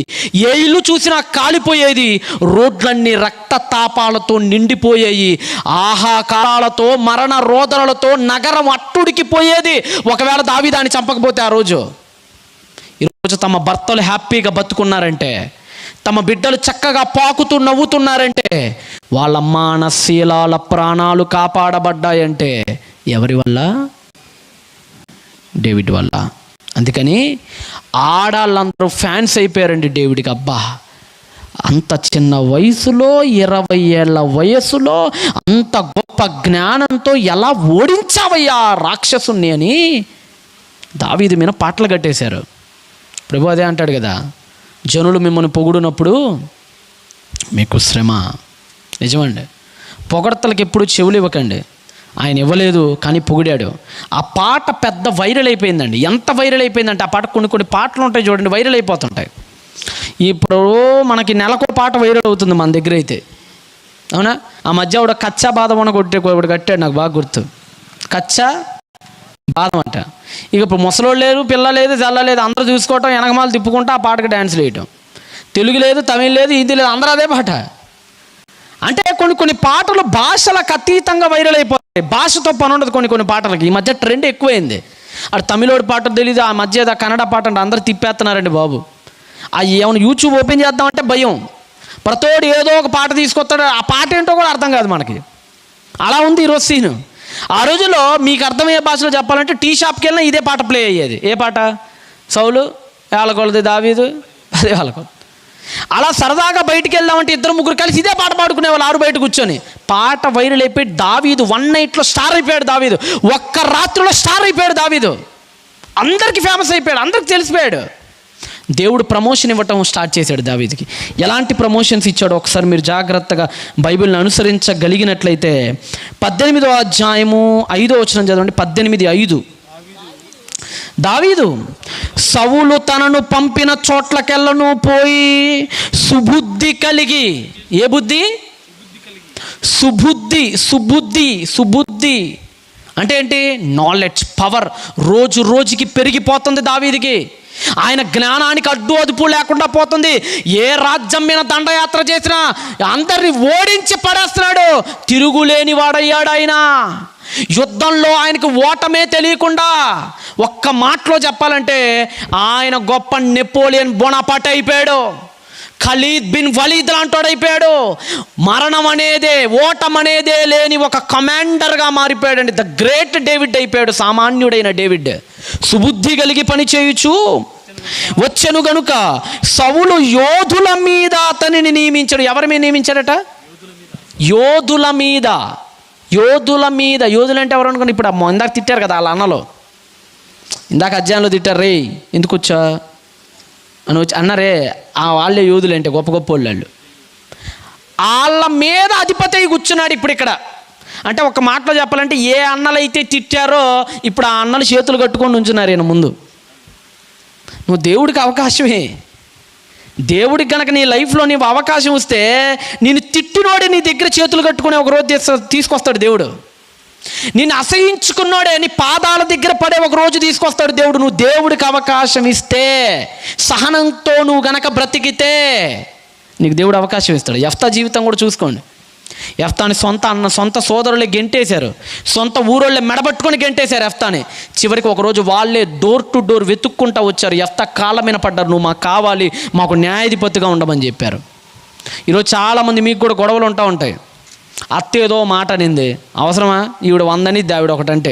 ఏ ఇల్లు చూసినా కాలిపోయేది. రోడ్లన్నీ రక్తతాపాలతో నిండిపోయాయి. ఆహాకారాలతో, మరణ రోదనలతో నగరం అట్టుడికిపోయేది ఒకవేళ దావీదాన్ని చంపకపోతే. ఆ రోజు ఈరోజు తమ భర్తలు హ్యాపీగా బతుకున్నారంటే, తమ బిడ్డలు చక్కగా పాకుతూ నవ్వుతున్నారంటే, వాళ్ళ మానశీలాల ప్రాణాలు కాపాడబడ్డాయంటే ఎవరి వల్ల? డేవిడ్ వల్ల. అందుకని ఆడాళ్ళందరూ ఫ్యాన్స్ అయిపోయారండి డేవిడ్కి. అబ్బా, అంత చిన్న వయసులో, 20 ఏళ్ల వయసులో అంత గొప్ప జ్ఞానంతో ఎలా ఓడించావయ్యా రాక్షసుని అని దావీదు మీద పాటలు కట్టేశారు. ప్రభు అదే అంటాడు కదా, జనులు మిమ్మల్ని పొగుడునప్పుడు మీకు శ్రమ. నిజమండి, పొగడతలకు ఎప్పుడు చెవులు ఇవ్వకండి. ఆయన ఇవ్వలేదు కానీ పొగిడాడు. ఆ పాట పెద్ద వైరల్ అయిపోయిందండి. ఎంత వైరల్ అయిపోయిందంటే, ఆ పాట కొన్ని పాటలు ఉంటాయి చూడండి, వైరల్ అయిపోతుంటాయి. ఇప్పుడు మనకి నెలకు పాట వైరల్ అవుతుంది మన దగ్గర అయితే, అవునా? ఆ మధ్య ఒక కచ్చా బాదం అని కట్టాడు, నాకు బాగా గుర్తు. కచ్చా బాదం అంట. ఇక ఇప్పుడు ముసలోళ్ళు లేదు, పిల్ల లేదు, జల్ల లేదు, అందరూ చూసుకోవటం, వెనకమాలు తిప్పుకుంటూ ఆ పాటకు డ్యాన్స్ వేయటం. తెలుగు లేదు, తమిళ్ లేదు, హిందీ లేదు, అందరూ అదే పాట. అంటే కొన్ని పాటలు భాషలకు అతీతంగా వైరల్ అయిపోతాయి. భాషతో పని ఉండదు కొన్ని పాటలకి. ఈ మధ్య ట్రెండ్ ఎక్కువైంది. అటు తమిళోడి పాట తెలియదు, ఆ మధ్య కన్నడ పాట అంటే అందరూ తిప్పేస్తున్నారండి బాబు. ఏమైనా యూట్యూబ్ ఓపెన్ చేద్దామంటే భయం. ప్రతోడు ఏదో ఒక పాట తీసుకొస్తాడు, ఆ పాట ఏంటో కూడా అర్థం కాదు మనకి. అలా ఉంది ఈరోజు సీను. ఆ రోజుల్లో మీకు అర్థమయ్యే భాషలో చెప్పాలంటే టీ షాప్కి వెళ్ళినా ఇదే పాట ప్లే అయ్యేది. ఏ పాట? సౌలు వేళకొలది, దావీదు 10 వేళకొలది. అలా సరదాగా బయటికి వెళ్దామంటే 2-3 కలిసి ఇదే పాట పాడుకునే వాళ్ళు 6 బయట కూర్చొని. పాట వైరల్ అయిపోయి దావీదు 1 నైట్లో స్టార్ అయిపోయాడు. దావీదు ఒక్క రాత్రిలో స్టార్ అయిపోయాడు. దావీదు అందరికీ ఫేమస్ అయిపోయాడు, అందరికి తెలిసిపోయాడు. దేవుడు ప్రమోషన్ ఇవ్వటం స్టార్ట్ చేశాడు దావీదుకి. ఎలాంటి ప్రమోషన్స్ ఇచ్చాడో ఒకసారి మీరు జాగ్రత్తగా బైబిల్ని అనుసరించగలిగినట్లయితే 18వ అధ్యాయము 5వ వచనం చదవండి. 18:5. దావీదు, సౌలు తనను పంపిన చోట్లకెళ్ళను పోయి సుబుద్ధి కలిగి. ఏ బుద్ధి? సుబుద్ధి అంటే ఏంటి? నాలెడ్జ్, పవర్ రోజు రోజుకి పెరిగిపోతుంది దావీదుకి. ఆయన జ్ఞానానికి అడ్డు అదుపు లేకుండా పోతుంది. ఏ రాజ్యం మీద దండయాత్ర చేసినా అందరిని ఓడించి పడేస్తున్నాడు. తిరుగులేని వాడయ్యాడు ఆయన. యుద్ధంలో ఆయనకు ఓటమే తెలియకుండా, ఒక్క మాటలో చెప్పాలంటే ఆయన గొప్ప నెపోలియన్ బొనాపార్ట్ అయిపోయాడు. ఖలీద్ బిన్ వలీద్ లాంటోడు అయిపోయాడు. మరణం అనేదే, ఓటం అనేదే లేని ఒక కమాండర్గా మారిపోయాడండి. ద గ్రేట్ డేవిడ్ అయిపోయాడు, సామాన్యుడైన డేవిడ్. సుబుద్ధి కలిగి పని చేయుచు వచ్చెను గనుక సౌలు యోధుల మీద అతనిని నియమించాడు. ఎవరి మీద నియమించాడట? యోధుల మీద. యోధులు అంటే ఎవరు అనుకోండి? ఇప్పుడు ఇందాక తిట్టారు కదా వాళ్ళ అన్నలో, ఇందాక అధ్యాయంలో తిట్టారు. రే ఎందుకు వచ్చా అని వచ్చి అన్నారే, వాళ్ళే యోధులు అంటే గొప్ప గొప్ప వాళ్ళు. వాళ్ళ మీద అధిపతి అయి కూర్చున్నాడు ఇప్పుడు ఇక్కడ. అంటే ఒక మాటలో చెప్పాలంటే ఏ అన్నలైతే తిట్టారో ఇప్పుడు ఆ అన్నలు చేతులు కట్టుకొని ఉంచున్నారు ఈయన ముందు. నువ్వు దేవుడికి అవకాశమే. దేవుడికి కనుక నీ లైఫ్లో నీవు అవకాశం వస్తే నేను తిట్టినోడే నీ దగ్గర చేతులు కట్టుకుని ఒకరోజు తీసుకొస్తాడు దేవుడు. నిన్ను అసహించుకున్నాడే నీ పాదాల దగ్గర పడే ఒక రోజు తీసుకొస్తాడు దేవుడు. నువ్వు దేవుడికి అవకాశం ఇస్తే, సహనంతో నువ్వు గనక బ్రతికితే నీకు దేవుడు అవకాశం ఇస్తాడు. యెఫ్తా జీవితం కూడా చూసుకోండి. యెఫ్తాని సొంత సోదరులే గెంటేశారు, సొంత ఊరోళ్ళే మెడబట్టుకొని గెంటేశారు యెఫ్తాని. చివరికి ఒకరోజు వాళ్ళే డోర్ టు డోర్ వెతుక్కుంటూ వచ్చారు. యెఫ్తా కాళ్ళ మీద పడ్డారు, నువ్వు మాకు కావాలి, మాకు న్యాయాధిపతిగా ఉండమని చెప్పారు. ఈరోజు చాలామంది మీకు కూడా గొడవలు ఉంటాయి. అత్త ఏదో మాట అనింది, అవసరమా? ఈవిడ 100 అనిద్ది, ఆవిడ ఒకటంటే.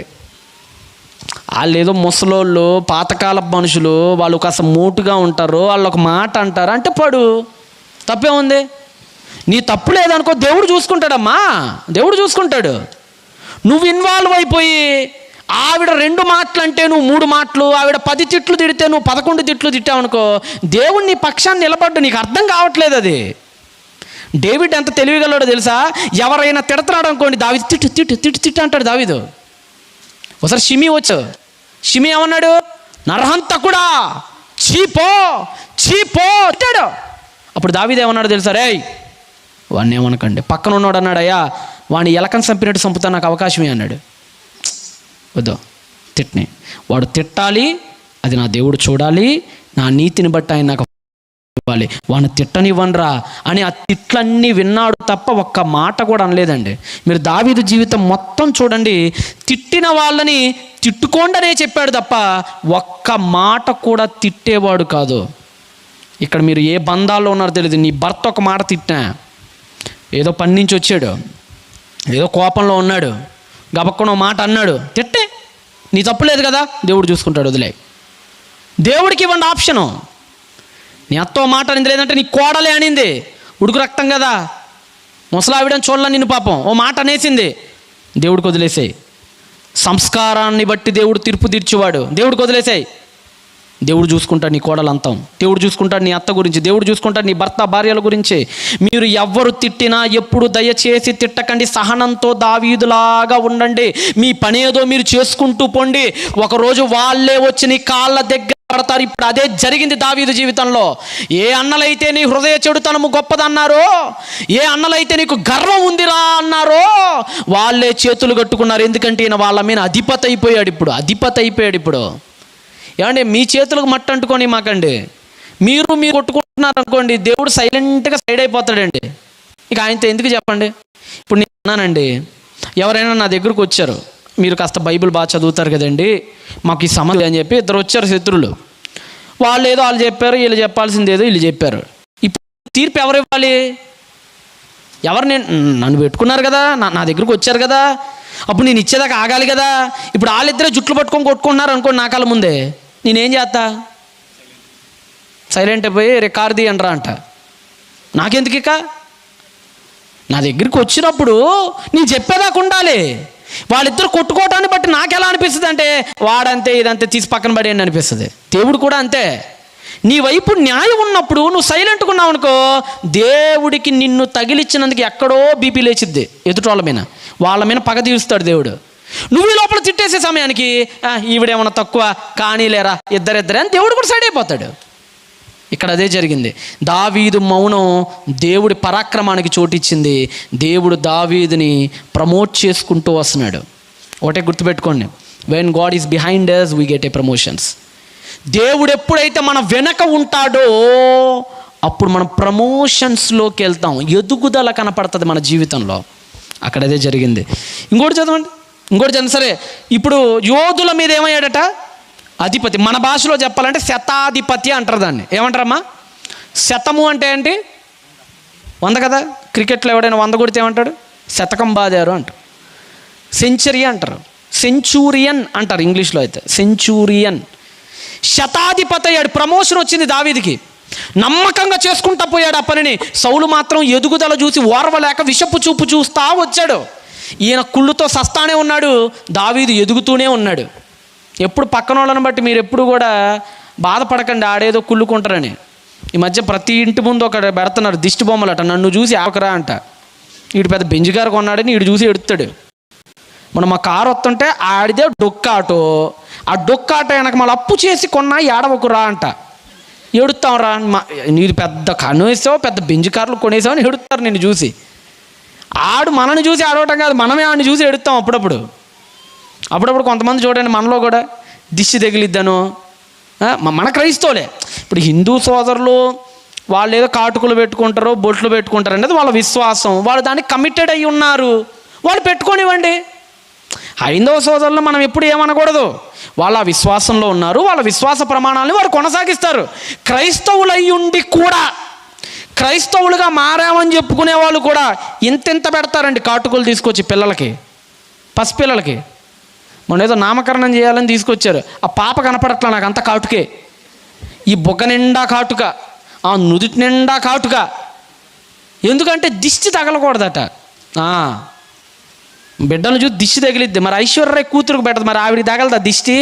వాళ్ళు ఏదో ముసలోళ్ళు, పాతకాల మనుషులు, వాళ్ళు కాస్త మోటుగా ఉంటారు, వాళ్ళు ఒక మాట అంటారు అంటే పడు, తప్పే ఉంది. నీ తప్పు లేదనుకో, దేవుడు చూసుకుంటాడమ్మా, దేవుడు చూసుకుంటాడు. నువ్వు ఇన్వాల్వ్ అయిపోయి ఆవిడ 2 మాటలు అంటే నువ్వు 3 మాటలు, ఆవిడ 10 తిట్లు తిడితే నువ్వు 11 తిట్లు తిట్టావనుకో, దేవుడు నీ పక్షాన్ని నిలబడ్డు. నీకు అర్థం కావట్లేదు అది. డేవిడ్ ఎంత తెలివిగలడో తెలుసా? ఎవరైనా తిడతాడు అనుకోండి, దావీదు తిట్టు అంటాడు దావీదు. ఒకసారి షిమి ఏమన్నాడు? నరహంతకుడా, చీపో అంటాడు. అప్పుడు దావీదు ఏమన్నాడు తెలుసా? రేయ్ వాడిని ఏమనకండి. పక్కన ఉన్నాడు అన్నాడు, అయ్యా వాడిని ఎలకని చంపినట్టు చంపుతా, నాకు అవకాశమే అన్నాడు. వద్దు, తిట్టని వాడు తిట్టాలి, అది నా దేవుడు చూడాలి, నా నీతిని బట్టి ఆయన నాకు ఇవ్వాలి, వాడిని తిట్టనివ్వనరా అని ఆ తిట్లన్నీ విన్నాడు తప్ప ఒక్క మాట కూడా అనలేదండి. మీరు దావీదు జీవితం మొత్తం చూడండి, తిట్టిన వాళ్ళని తిట్టుకోండనే చెప్పాడు తప్ప ఒక్క మాట కూడా తిట్టేవాడు కాదు. ఇక్కడ మీరు ఏ బంధాల్లో ఉన్నారో తెలియదు. నీ భర్త ఒక మాట తిట్టినా, ఏదో పని నుంచి వచ్చాడు, ఏదో కోపంలో ఉన్నాడు, గబక్కున మాట అన్నాడు, తిట్టే, నీ తప్పు లేదు కదా, దేవుడు చూసుకుంటాడు, వదిలే. దేవుడికి ఇవ్వండి ఆప్షను. నీ అత్తో మాట అనింది, లేదంటే నీ కోడలే అనింది, ఉడుకు రక్తం కదా, ముసలావిడని చూడలే నిన్ను, పాపం ఓ మాట అనేసింది, దేవుడికి వదిలేసాయి. సంస్కారాన్ని బట్టి దేవుడు తీర్పు తీర్చేవాడు, దేవుడికి వదిలేసాయి. దేవుడు చూసుకుంటాడు నీ కోడలంతం, దేవుడు చూసుకుంటాడు నీ అత్త గురించి, దేవుడు చూసుకుంటాడు నీ భర్త భార్యల గురించి. మీరు ఎవ్వరు తిట్టినా ఎప్పుడు దయచేసి తిట్టకండి, సహనంతో దావీదులాగా ఉండండి. మీ పనేదో మీరు చేసుకుంటూ పోండి, ఒకరోజు వాళ్ళే వచ్చి నీ కాళ్ళ దగ్గర పడతారు. ఇప్పుడు అదే జరిగింది దావీదు జీవితంలో. ఏ అన్నలైతే నీ హృదయ చెడుతనము గొప్పదన్నారో, ఏ అన్నలైతే నీకు గర్వం ఉందిరా అన్నారో, వాళ్ళే చేతులు కట్టుకున్నారు. ఎందుకంటే ఈయన వాళ్ళ మీద అధిపతి అయిపోయాడు. ఇప్పుడు ఏమండి, మీ చేతులకు మట్టి అంటుకొని మాకండి, మీరు కొట్టుకుంటున్నారు అనుకోండి, దేవుడు సైలెంట్గా సైడ్ అయిపోతాడండి. ఇక ఆయనతో ఎందుకు చెప్పండి. ఇప్పుడు నేను అన్నానండి, ఎవరైనా నా దగ్గరకు వచ్చారు, మీరు కాస్త బైబిల్ బాగా చదువుతారు కదండి, మాకు ఈ సమస్య అని చెప్పి 2 వచ్చారు శత్రువులు. వాళ్ళు ఏదో వాళ్ళు చెప్పారు, వీళ్ళు చెప్పాల్సింది ఏదో వీళ్ళు చెప్పారు. ఇప్పుడు తీర్పు ఎవరు ఇవ్వాలి? నన్ను పెట్టుకున్నారు కదా, నా దగ్గరకు వచ్చారు కదా, అప్పుడు నేను ఇచ్చేదాకా ఆగాలి కదా. ఇప్పుడు వాళ్ళిద్దరే జుట్లు పట్టుకొని కొట్టుకుంటున్నారు అనుకోండి నా కాళ్ళ ముందే, నేనేం చేస్తా? సైలెంట్ అయిపోయి రికార్ది అనరా అంట. నాకెందుకు? ఇక నా దగ్గరికి వచ్చినప్పుడు నేను చెప్పేదాకా ఉండాలి. వాళ్ళిద్దరు కొట్టుకోవటాన్ని బట్టి నాకు ఎలా అనిపిస్తుంది అంటే, వాడంతే ఇదంతే తీసి పక్కన పడేయండి అనిపిస్తుంది. దేవుడు కూడా అంతే. నీ వైపు న్యాయం ఉన్నప్పుడు నువ్వు సైలెంట్గా ఉన్నావు అనుకో, దేవుడికి నిన్ను తగిలిచ్చినందుకు ఎక్కడో బీపీ లేచిద్ది, ఎదుటోళ్ళ మీద, వాళ్ళ మీద పగ తీరుస్తాడు దేవుడు. నువ్వు ఈ లోపల తిట్టేసే సమయానికి ఈవిడేమన్నా తక్కువ, కానీ లేరా ఇద్దరిద్దరే అని దేవుడు కూడా సైడ్ అయిపోతాడు. ఇక్కడ అదే జరిగింది. దావీదు మౌనం దేవుడి పరాక్రమానికి చోటిచ్చింది. దేవుడు దావీదుని ప్రమోట్ చేసుకుంటూ వస్తున్నాడు. ఒకటే గుర్తుపెట్టుకోండి, when God is behind us we get a promotions. దేవుడు ఎప్పుడైతే మన వెనక ఉంటాడో అప్పుడు మనం ప్రమోషన్స్లోకి వెళ్తాం, ఎదుగుదల కనపడుతుంది మన జీవితంలో. అక్కడ అదే జరిగింది. ఇంకోటి చదవండి. సరే, ఇప్పుడు యోధుల మీద ఏమయ్యాడట? అధిపతి. మన భాషలో చెప్పాలంటే శతాధిపతి అంటారు దాన్ని. ఏమంటారమ్మా? శతము అంటే ఏంటి? 100 కదా. క్రికెట్లో ఎవడైనా 100 కొడితే ఏమంటాడు? శతకం బాదారు అంటారు. సెంచరీ అంటారు, సెంచూరియన్ అంటారు ఇంగ్లీష్లో అయితే, సెంచూరియన్. శతాధిపతి అయ్యాడు. ప్రమోషన్ వచ్చింది దావీదుకి. నమ్మకంగా చేసుకుంటా పోయాడు ఆ పనిని. సౌలు మాత్రం ఎదుగుదల చూసి ఓర్వలేక విషపు చూపు చూస్తా వచ్చాడు. ఈయన కుళ్ళుతో సస్తానే ఉన్నాడు, దావీదు ఎదుగుతూనే ఉన్నాడు. ఎప్పుడు పక్కన వాళ్ళని బట్టి మీరు ఎప్పుడు కూడా బాధపడకండి, ఆడేదో కుళ్ళుకుంటారని. ఈ మధ్య ప్రతి ఇంటి ముందు ఒక పెడుతున్నారు దిష్టి బొమ్మలట, నన్ను చూసి ఆకరా అంట. వీడు పెద్ద బెంజిగారు కొన్నాడని వీడు చూసి ఎడుతాడు. మనం మా కారు వస్తుంటే ఆడిదే డొక్కాటో, ఆ డొక్కాట వెనక మళ్ళీ అప్పు చేసి కొన్నా ఏడవకురా అంట. ఎడుతాం రా, నీరు పెద్ద కనేసావు, పెద్ద బెంజి కార్లు కొనేసావు అని ఎడుతారు నిన్ను చూసి. ఆడు మనని చూసి ఆడవటం కాదు, మనమే ఆడిని చూసి ఎడుతాం అప్పుడప్పుడు. కొంతమంది చూడండి, మనలో కూడా దిష్టి తగిలిద్దను. మన క్రైస్తవులే. ఇప్పుడు హిందూ సోదరులు వాళ్ళు ఏదో కాటుకులు పెట్టుకుంటారు, బొట్లు పెట్టుకుంటారు అనేది వాళ్ళ విశ్వాసం, వాళ్ళు దానికి కమిటెడ్ అయ్యి ఉన్నారు, వాళ్ళు పెట్టుకోనివ్వండి. హైందవ సోదరులు మనం ఎప్పుడు ఏమనకూడదు, వాళ్ళ విశ్వాసంలో ఉన్నారు, వాళ్ళ విశ్వాస ప్రమాణాలను వారు కొనసాగిస్తారు. క్రైస్తవులు అయ్యి ఉండి కూడా, క్రైస్తవులుగా మారామని చెప్పుకునే వాళ్ళు కూడా ఇంత పెడతారండి కాటుకులు తీసుకొచ్చి పిల్లలకి, పసిపిల్లలకి. మొన్న ఏదో నామకరణం చేయాలని తీసుకొచ్చారు, ఆ పాప కనపడట్లా నాకు, అంత కాటుకే. ఈ బొగ్గ నిండా కాటుక, ఆ నుదుటి నిండా కాటుక. ఎందుకంటే దిష్టి తగలకూడదట. బిడ్డలు చూసి దిష్టి తగిలిద్ది. మరి ఐశ్వర్య కూతురుకు పెట్టదు, మరి ఆవిడికి తగలదా దిష్టి?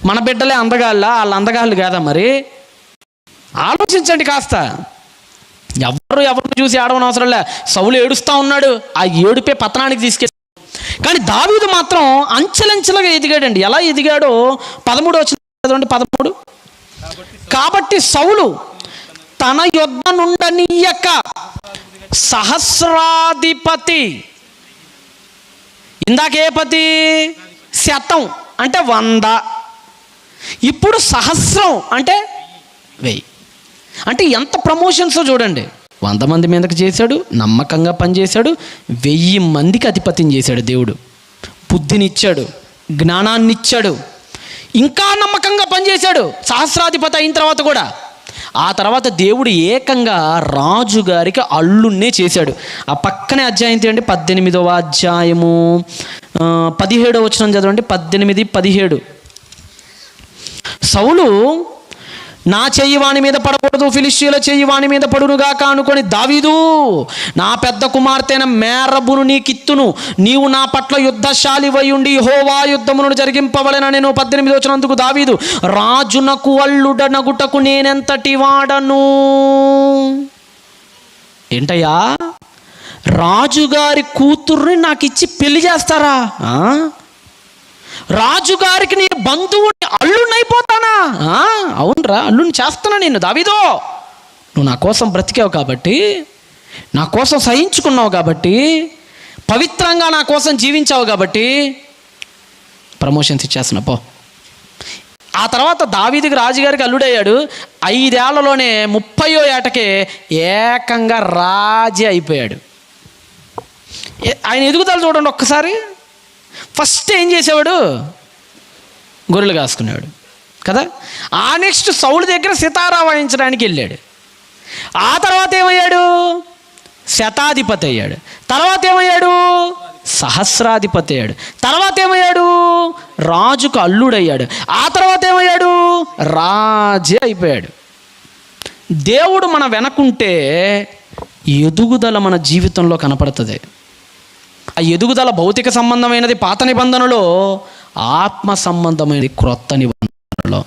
మన బిడ్డలే అందగాళ్ళ, వాళ్ళు అందగాళ్ళు కాదా? మరి ఆలోచించండి కాస్త. ఎవరిని చూసి ఆడవని అవసరం లే. సౌలు ఏడుస్తూ ఉన్నాడు, ఆ ఏడుపే పతనానికి తీసుకెళ్ళి. కానీ దావీదు మాత్రం అంచెలంచెలుగా ఎదిగాడండి. ఎలా ఎదిగాడో 13 వచ్చిన 13. కాబట్టి సౌలు తన యొద్ద నుండనీయక సహస్రాధిపతి. ఇందాకే పతి శతం అంటే 100, ఇప్పుడు సహస్రం అంటే 1000. అంటే ఎంత ప్రమోషన్సో చూడండి. 100 మంది మీదకి చేశాడు, నమ్మకంగా పనిచేశాడు, 1000 మందికి అధిపతిని చేశాడు దేవుడు. బుద్ధినిచ్చాడు, జ్ఞానాన్నిచ్చాడు, ఇంకా నమ్మకంగా పనిచేశాడు సహస్రాధిపతి అయిన తర్వాత కూడా. ఆ తర్వాత దేవుడు ఏకంగా రాజుగారికి అల్లున్నే చేశాడు. ఆ పక్కనే అధ్యాయం తీయండి, 18వ అధ్యాయము 17వ వచనం చదవండి. 18, 17. సౌలు నా చెయ్యి వాని మీద పడకూడదు, ఫిలిష్తీయుల చెయ్యి వాని మీద పడునుగాక అనుకొని, దావీదు నా పెద్ద కుమార్తెన మేరబును నీకిత్తును, నీవు నా పట్ల యుద్ధశాలివై ఉండి యెహోవా యుద్ధమును జరిగింపవలెనని. 18 వచ్చినందుకు దావీదు, రాజునకు అల్లుడనగుటకు నేనెంతటి వాడను. ఏంటయ్యా, రాజుగారి కూతుర్ని నాకు ఇచ్చి పెళ్లి చేస్తారా? రాజుగారికి నీ బంధువుని అల్లుడినైపోతానా? అవునరా, అల్లుడిని చేస్తానా నేను. దావీదో, నువ్వు నా కోసం బ్రతికావు కాబట్టి, నా కోసం సహించుకున్నావు కాబట్టి, పవిత్రంగా నా కోసం జీవించావు కాబట్టి ప్రమోషన్స్ ఇచ్చేస్తున్నా పో. ఆ తర్వాత దావీదుకి రాజుగారికి అల్లుడయ్యాడు. 5 ఏళ్లలోనే 30వ ఏటకే ఏకంగా రాజే అయిపోయాడు. ఆయన ఎదుగుదల చూడండి ఒక్కసారి. ఫస్ట్ ఏం చేసేవాడు? గొర్రెలు కాసుకునేవాడు కదా. ఆ నెక్స్ట్ సౌలు దగ్గర సితారా వాయించడానికి వెళ్ళాడు. ఆ తర్వాత ఏమయ్యాడు? శతాధిపతి అయ్యాడు. తర్వాత ఏమయ్యాడు? సహస్రాధిపతి అయ్యాడు. తర్వాత ఏమయ్యాడు? రాజుకు అల్లుడయ్యాడు. ఆ తర్వాత ఏమయ్యాడు? రాజే అయిపోయాడు. దేవుడు మన వెనకుంటే ఎదుగుదల మన జీవితంలో కనపడుతుంది. ఆ ఎదుగుదల భౌతిక సంబంధమైనది పాత నిబంధనలో, ఆత్మ సంబంధమైనది క్రొత్త నిబంధనలో.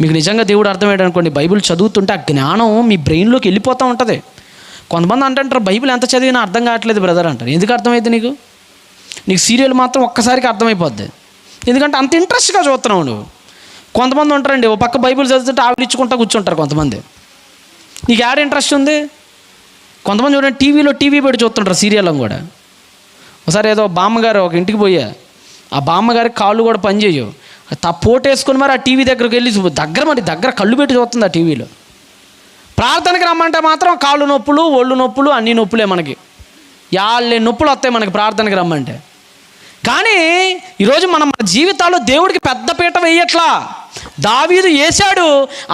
మీకు నిజంగా దేవుడు అర్థమయ్యాడు అనుకోండి, బైబిల్ చదువుతుంటే ఆ జ్ఞానం మీ బ్రెయిన్లోకి వెళ్ళిపోతూ ఉంటుంది. కొంతమంది అంటారు బైబిల్ ఎంత చదివినా అర్థం కావట్లేదు బ్రదర్ అంటారు. ఎందుకు అర్థమైంది నీకు సీరియల్ మాత్రం ఒక్కసారికి అర్థమైపోద్ది, ఎందుకంటే అంత ఇంట్రెస్ట్గా చూస్తున్నావు నువ్వు. కొంతమంది ఉంటారండి, ఓ పక్క బైబిల్ చదువుతుంటే ఆవిడిచ్చుకుంటా కూర్చుంటారు కొంతమంది. నీకు యాడ్ ఇంట్రెస్ట్ ఉంది? కొంతమంది చూడండి టీవీ పెట్టి చూస్తుంటారు సీరియల్ కూడా. ఒకసారి ఏదో బామ్మగారు ఒక ఇంటికి పోయా, ఆ బామ్మగారికి కాళ్ళు కూడా పనిచేయవు, పోటేసుకుని మరి ఆ టీవీ దగ్గరికి వెళ్ళి దగ్గర కళ్ళు పెట్టి చూస్తుంది ఆ టీవీలో. ప్రార్థనకి రమ్మంటే మాత్రం కాళ్ళు నొప్పులు, ఒళ్ళు నొప్పులు, అన్ని నొప్పులే మనకి. యాళ్ళే నొప్పులు వస్తాయి మనకి ప్రార్థనకి రమ్మంటే. కానీ ఈరోజు మన జీవితాల్లో దేవుడికి పెద్ద పీట వేయట్లా. దావీదు వేశాడు,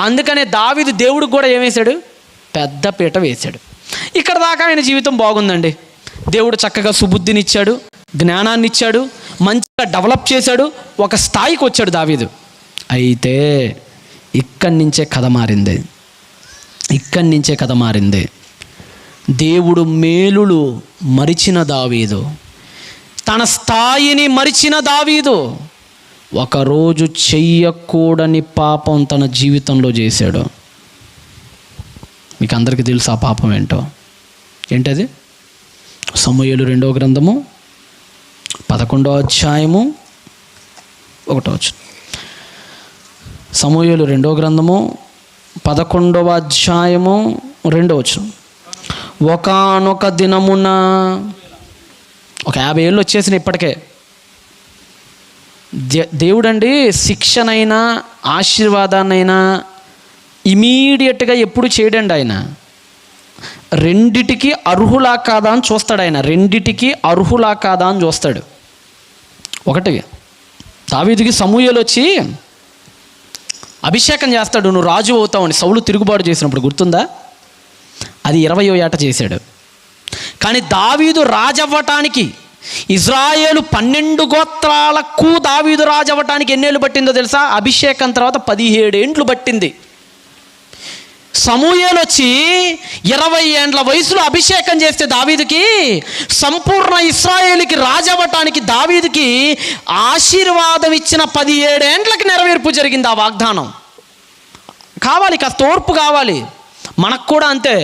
అందుకనే దావీదు దేవుడికి కూడా ఏమేశాడు? పెద్ద పీట వేశాడు. ఇక్కడ దాకా ఆయన జీవితం బాగుందండి. దేవుడు చక్కగా సుబుద్ధినిచ్చాడు, జ్ఞానాన్ని ఇచ్చాడు, మంచిగా డెవలప్ చేశాడు, ఒక స్థాయికి వచ్చాడు దావీదు. అయితే ఇక్కడి నుంచే కథ మారింది. దేవుడు మేలులు మరిచిన దావీదు, తన స్థాయిని మరిచిన దావీదు ఒకరోజు చెయ్యకూడని పాపం తన జీవితంలో చేశాడు. మీకు అందరికీ తెలుసు ఆ పాపం ఏంటది? సమూయేలు 2వ గ్రంథము 11వ అధ్యాయము 1వ వచనం. సమూయేలు 2వ గ్రంథము 11వ అధ్యాయము 2వ వచనం. ఒకానొక దినమున, ఒక 50 ఏళ్ళు వచ్చేసిన ఇప్పటికే, దేవుడండి శిక్షనైనా ఆశీర్వాదాన్నైనా ఇమీడియట్గా ఎప్పుడు చేయడండి. ఆయన రెండిటికి అర్హులా కాదా అని చూస్తాడు. ఒకటి, దావీదుకి సమూయేలు వచ్చి అభిషేకం చేస్తాడు, నువ్వు రాజు అవుతావని. సౌలు తిరుగుబాటు చేసినప్పుడు గుర్తుందా? అది 20వ ఏట చేశాడు. కానీ దావీదు రాజవ్వటానికి, ఇజ్రాయేలు 12 గోత్రాలకు దావీదు రాజవ్వటానికి ఎన్నేళ్ళు పట్టిందో తెలుసా? అభిషేకం తర్వాత 17 ఏండ్లు పట్టింది. సమూయేలు వచ్చి 20 ఏండ్ల వయసులో అభిషేకం చేస్తే దావీదుకి, సంపూర్ణ ఇశ్రాయేలుకి రాజవ్వటానికి దావీదుకి ఆశీర్వాదం ఇచ్చిన 17 ఏండ్లకి నెరవేర్పు జరిగింది ఆ వాగ్దానం. కావాలి, కాస్త ఓర్పు కావాలి. మనకు కూడా అంతే.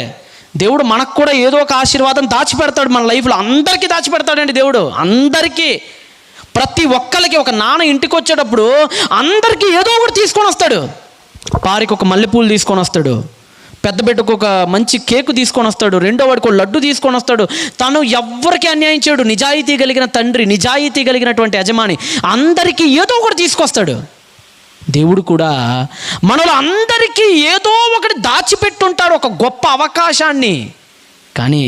దేవుడు మనకు కూడా ఏదో ఒక ఆశీర్వాదం దాచిపెడతాడు మన లైఫ్లో. అందరికీ దాచిపెడతాడండి దేవుడు, అందరికీ. ప్రతి ఒక్కరికి ఒక నాన్న ఇంటికి వచ్చేటప్పుడు అందరికీ ఏదో ఒకటి తీసుకొని వస్తాడు. పారికి ఒక మల్లెపూలు తీసుకొని వస్తాడు, పెద్ద బిడ్డకు ఒక మంచి కేకు తీసుకొని వస్తాడు, రెండో వాడికి ఒక లడ్డు తీసుకొని వస్తాడు. తను ఎవ్వరికి అన్యాయం చేయడు. నిజాయితీ కలిగిన తండ్రి, నిజాయితీ కలిగినటువంటి యజమాని, అందరికీ ఏదో ఒకటి తీసుకొస్తాడు. దేవుడు కూడా మనలో అందరికీ ఏదో ఒకటి దాచిపెట్టుంటాడు, ఒక గొప్ప అవకాశాన్ని. కానీ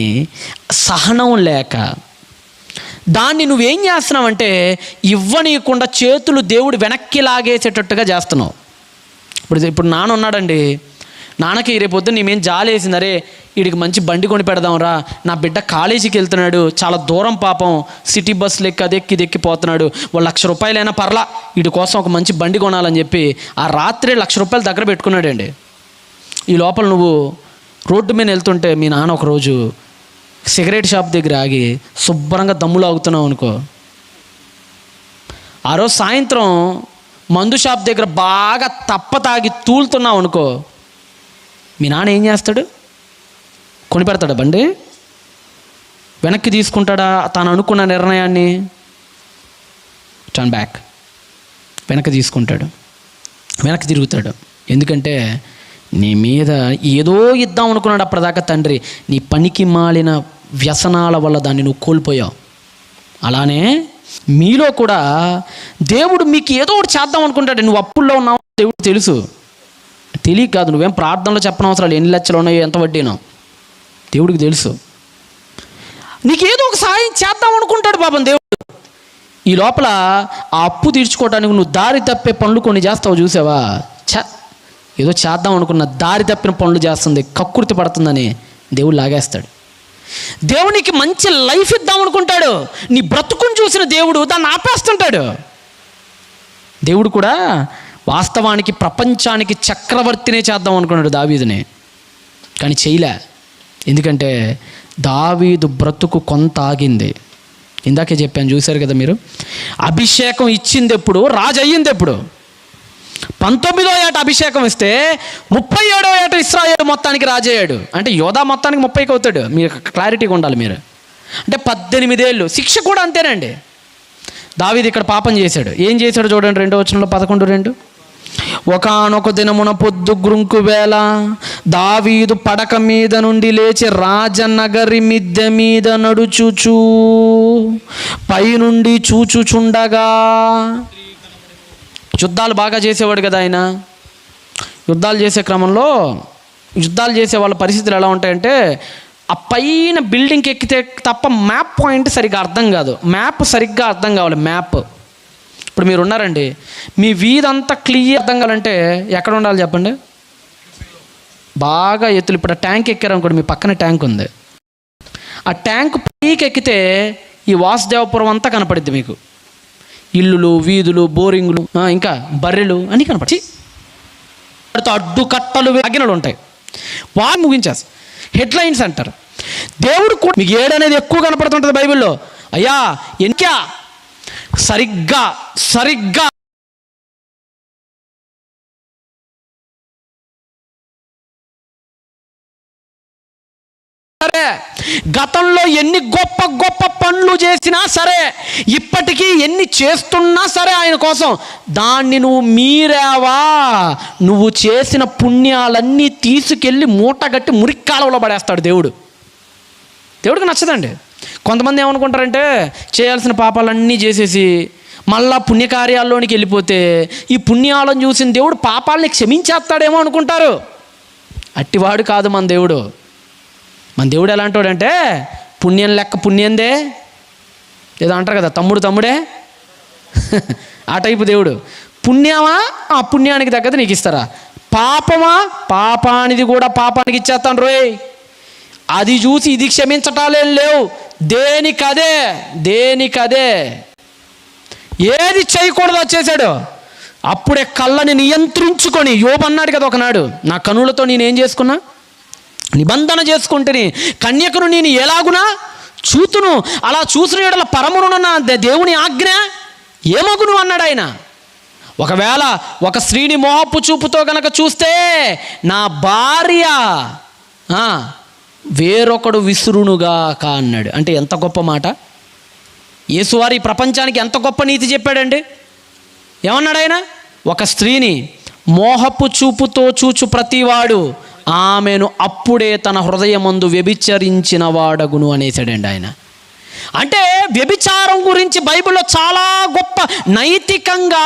సహనం లేక దాన్ని నువ్వేం చేస్తున్నావంటే ఇవ్వనీయకుండా చేతులు దేవుడు వెనక్కి లాగేసేటట్టుగా చేస్తున్నావు. ఇప్పుడు నాన్న ఉన్నాడండి, నాన్నకి రేపొద్దు నీమేం జాలేసింది, అరే వీడికి మంచి బండి కొని పెడదాంరా, నా బిడ్డ కాలేజీకి వెళ్తున్నాడు, చాలా దూరం పాపం, సిటీ బస్సులు ఎక్కిపోతున్నాడు, వాళ్ళు ₹1,00,000 పర్లా వీడి కోసం ఒక మంచి బండి కొనాలని చెప్పి ఆ రాత్రే ₹1,00,000 దగ్గర పెట్టుకున్నాడండి. ఈ లోపల నువ్వు రోడ్డు మీద వెళ్తుంటే మీ నాన్న ఒకరోజు సిగరెట్ షాప్ దగ్గర ఆగి శుభ్రంగా దమ్ములు ఆగుతున్నావు అనుకో, ఆ రోజు సాయంత్రం మందు షాప్ దగ్గర బాగా తాగి తూలుతున్నావు అనుకో, మీ నాన్న ఏం చేస్తాడు? కొని పెడతాడా బండి? వెనక్కి తీసుకుంటాడా తాను అనుకున్న నిర్ణయాన్ని? టర్న్ బ్యాక్, వెనక్కి తీసుకుంటాడు, వెనక్కి తిరుగుతాడు. ఎందుకంటే నీ మీద ఏదో ఇద్దాం అనుకున్నాడు అప్పటిదాకా తండ్రి, నీ పనికి మాలిన వ్యసనాల వల్ల దాన్ని నువ్వు కోల్పోయావు. అలానే మీలో కూడా దేవుడు మీకు ఏదో ఒకటి చేద్దాం అనుకుంటాడు. నువ్వు అప్పుల్లో ఉన్నావు దేవుడు తెలుసు, తెలియక కాదు, నువ్వేం ప్రార్థనలో చెప్పనవసరాలు ఎన్ని లక్షలు ఉన్నాయో ఎంత వడ్డీనో దేవుడికి తెలుసు. నీకేదో ఒక సాయం చేద్దాం అనుకుంటాడు పాపం దేవుడు. ఈ లోపల ఆ అప్పు తీర్చుకోవడానికి నువ్వు దారి తప్పే పనులు కొన్ని చేస్తావు, చూసావా? ఏదో చేద్దాం అనుకున్న దారి తప్పిన పనులు చేస్తుంది, కక్కుర్తి పడుతుందని దేవుడు లాగేస్తాడు. దేవునికి మంచి లైఫ్ ఇద్దాం అనుకుంటాడు, నీ బ్రతుకుని చూసిన దేవుడు దాన్ని ఆపేస్తుంటాడు. దేవుడు కూడా వాస్తవానికి ప్రపంచానికి చక్రవర్తినే చేద్దాం అనుకున్నాడు దావీదుని, కానీ చేయలే. ఎందుకంటే దావీదు బ్రతుకు కొంత ఆగింది. ఇందాకే చెప్పాను, చూశారు కదా మీరు. అభిషేకం ఇచ్చింది ఎప్పుడు? రాజు అయ్యింది ఎప్పుడు? 19వ ఏట అభిషేకం ఇస్తే 37వ ఏట ఇశ్రాయేలు మొత్తానికి రాజయ్యాడు. అంటే యోధా మొత్తానికి 30కి అవుతాడు. మీరు క్లారిటీగా ఉండాలి మీరు. అంటే 18 ఏళ్ళు. శిక్ష కూడా అంతేనండి. దావీదు ఇక్కడ పాపం చేశాడు. ఏం చేశాడు చూడండి, 2వ వచనంలో 11:2. ఒకానొక దినమున పొద్దు గ్రుంకు వేళ దావీదు పడక మీద నుండి లేచి రాజనగరి మిద్దె మీద నడుచుచూ పైనుండి చూచుచుండగా, యుద్ధాలు బాగా చేసేవాడు కదా ఆయన. యుద్ధాలు చేసే క్రమంలో యుద్ధాలు చేసే వాళ్ళ పరిస్థితులు ఎలా ఉంటాయంటే, ఆ పైన బిల్డింగ్కి ఎక్కితే తప్ప మ్యాప్ పాయింట్ సరిగ్గా అర్థం కాదు. మ్యాప్ సరిగ్గా అర్థం కావాలి. మ్యాప్ ఇప్పుడు మీరు ఉన్నారండి, మీ వీధంతా క్లియర్ అర్థం కావాలంటే ఎక్కడ ఉండాలి చెప్పండి? బాగా ఎత్తులు. ఇప్పుడు ఆ ట్యాంక్ ఎక్కారనుకోండి, మీ పక్కన ట్యాంక్ ఉంది. ఆ ట్యాంక్ పైకి ఎక్కితే ఈ వాసుదేవపురం అంతా కనపడుద్ది మీకు. ఇల్లులు, వీధులు, బోరింగులు, ఇంకా బర్రెలు అన్నీ కనపడి అడ్డు కట్టలు అగ్గినలు ఉంటాయి. వారు ముగించేస్తారు. హెడ్లైన్స్ అంటారు. దేవుడు కూడా మీకు 7 అనేది ఎక్కువ కనపడుతుంటుంది బైబిల్లో. అయ్యా ఇంకా సరిగ్గా సరే, గతంలో ఎన్ని గొప్ప గొప్ప పనులు చేసినా సరే, ఇప్పటికీ ఎన్ని చేస్తున్నా సరే ఆయన కోసం, దాన్ని నువ్వు మీరావా, నువ్వు చేసిన పుణ్యాలన్నీ తీసుకెళ్ళి మూటగట్టి మురిక్కాలంలో పడేస్తాడు దేవుడు. దేవుడికి నచ్చదండి. కొంతమంది ఏమనుకుంటారంటే, చేయాల్సిన పాపాలన్నీ చేసేసి మళ్ళా పుణ్యకార్యాల్లోనికి వెళ్ళిపోతే ఈ పుణ్యాలను చూసిన దేవుడు పాపాలని క్షమించేస్తాడేమో అనుకుంటారు. అట్టివాడు కాదు మన దేవుడు. మన దేవుడు ఎలాంటి వాడంటే, పుణ్యం లెక్క పుణ్యందే ఏదో అంటారు కదా, తమ్ముడే ఆ టైపు దేవుడు. పుణ్యమా, ఆ పుణ్యానికి తగ్గదు నీకు ఇస్తారా. పాపమా, పాపానిది కూడా పాపానికి ఇచ్చేస్తాను రోయ్. అది చూసి ఇది క్షమించటాలే లేవు. దేనికదే ఏది చేయకూడదో చేశాడు. అప్పుడే కళ్ళని నియంత్రించుకొని, యోబు అన్నాడు కదా ఒకనాడు, నా కనులతో నేనేం చేసుకున్నా, నిబంధన చేసుకుంటుని, కన్యకను నేను ఎలాగునా చూతును, అలా చూసిన యెడల పరమునున్న దేవుని ఆజ్ఞ ఏమగును అన్నాడు ఆయన. ఒకవేళ ఒక స్త్రీని మోహపు చూపుతో గనక చూస్తే నా భార్య వేరొకడు విసురునుగాక అన్నాడు. అంటే ఎంత గొప్ప మాట. యేసువారి ప్రపంచానికి ఎంత గొప్ప నీతి చెప్పాడండి. ఏమన్నాడు ఆయన? ఒక స్త్రీని మోహపు చూపుతో చూచు ప్రతివాడు ఆమెను అప్పుడే తన హృదయమందు వ్యభిచరించిన వాడగును అనేసాడండి ఆయన. అంటే వ్యభిచారం గురించి బైబిల్లో చాలా గొప్ప నైతికంగా,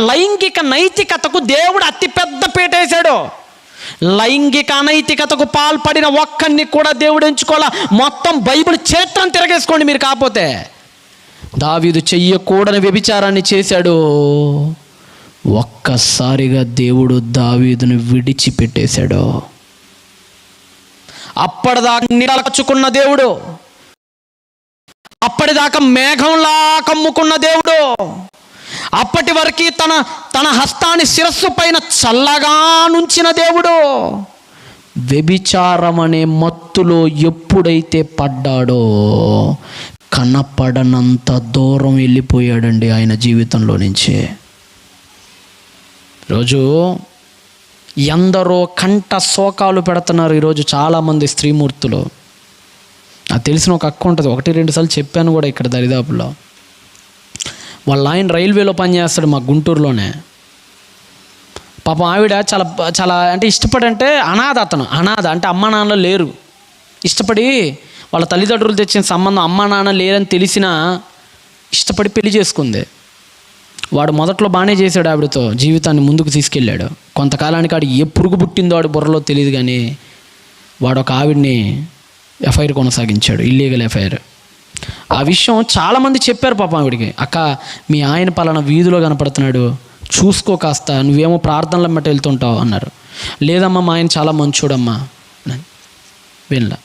లైంగిక నైతికతకు దేవుడు అతిపెద్ద పీటేశాడు. లైంగిక అనైతికతకు పాల్పడిన ఒక్కడిని కూడా దేవుడు ఎంచుకోవాలా. మొత్తం బైబిల్ చరిత్రను తిరగేసుకోండి మీరు. కాకపోతే దావీదు చెయ్యకూడని వ్యభిచారాన్ని చేశాడు. ఒక్కసారిగా దేవుడు దావీదును విడిచిపెట్టేశాడు. అప్పటిదాకా నీడలచుకున్న దేవుడు, అప్పటిదాకా మేఘంలా కమ్ముకున్న దేవుడు, అప్పటి వరకు తన హస్తాన్ని శిరస్సు పైన చల్లగా నుంచిన దేవుడు, వ్యభిచారం అనే మత్తులో ఎప్పుడైతే పడ్డాడో కనపడనంత దూరం వెళ్ళిపోయాడండి ఆయన జీవితంలో నుంచి. ఈరోజు ఎందరో కంట శోకాలు పెడుతున్నారు ఈరోజు చాలామంది స్త్రీమూర్తులు. నాకు తెలిసిన ఒక అక్క ఉంటుంది, 1-2 సార్లు చెప్పాను కూడా ఇక్కడ దరిదాపులో. వాళ్ళ ఆయన రైల్వేలో పనిచేస్తాడు మా గుంటూరులోనే. పాపం ఆవిడ చాలా చాలా అంటే ఇష్టపడి, అంటే అనాథ అంటే అమ్మా నాన్న లేరు, ఇష్టపడి వాళ్ళ తల్లిదండ్రులు తెచ్చిన సంబంధం అమ్మా నాన్న లేరని తెలిసినా ఇష్టపడి పెళ్లి చేసుకుంది. వాడు మొదట్లో బాగానే చేశాడు, ఆవిడతో జీవితాన్ని ముందుకు తీసుకెళ్ళాడు. కొంతకాలానికి ఆడు ఏ పురుగు పుట్టిందో ఆడు బుర్రలో తెలియదు, కానీ వాడు ఒక ఆవిడ్ని ఎఫ్ఐఆర్ కొనసాగించాడు, ఇల్లీగల్ ఎఫ్ఐఆర్. ఆ విషయం చాలామంది చెప్పారు పాపం ఆవిడికి. అక్క, మీ ఆయన పలానా వీధిలో కనపడుతున్నాడు, చూసుకో కాస్త, నువ్వేమో ప్రార్థనల మట్ట వెళ్తుంటావు అన్నారు. లేదమ్మా, మా ఆయన చాలా మంచోడమ్మా వినలా.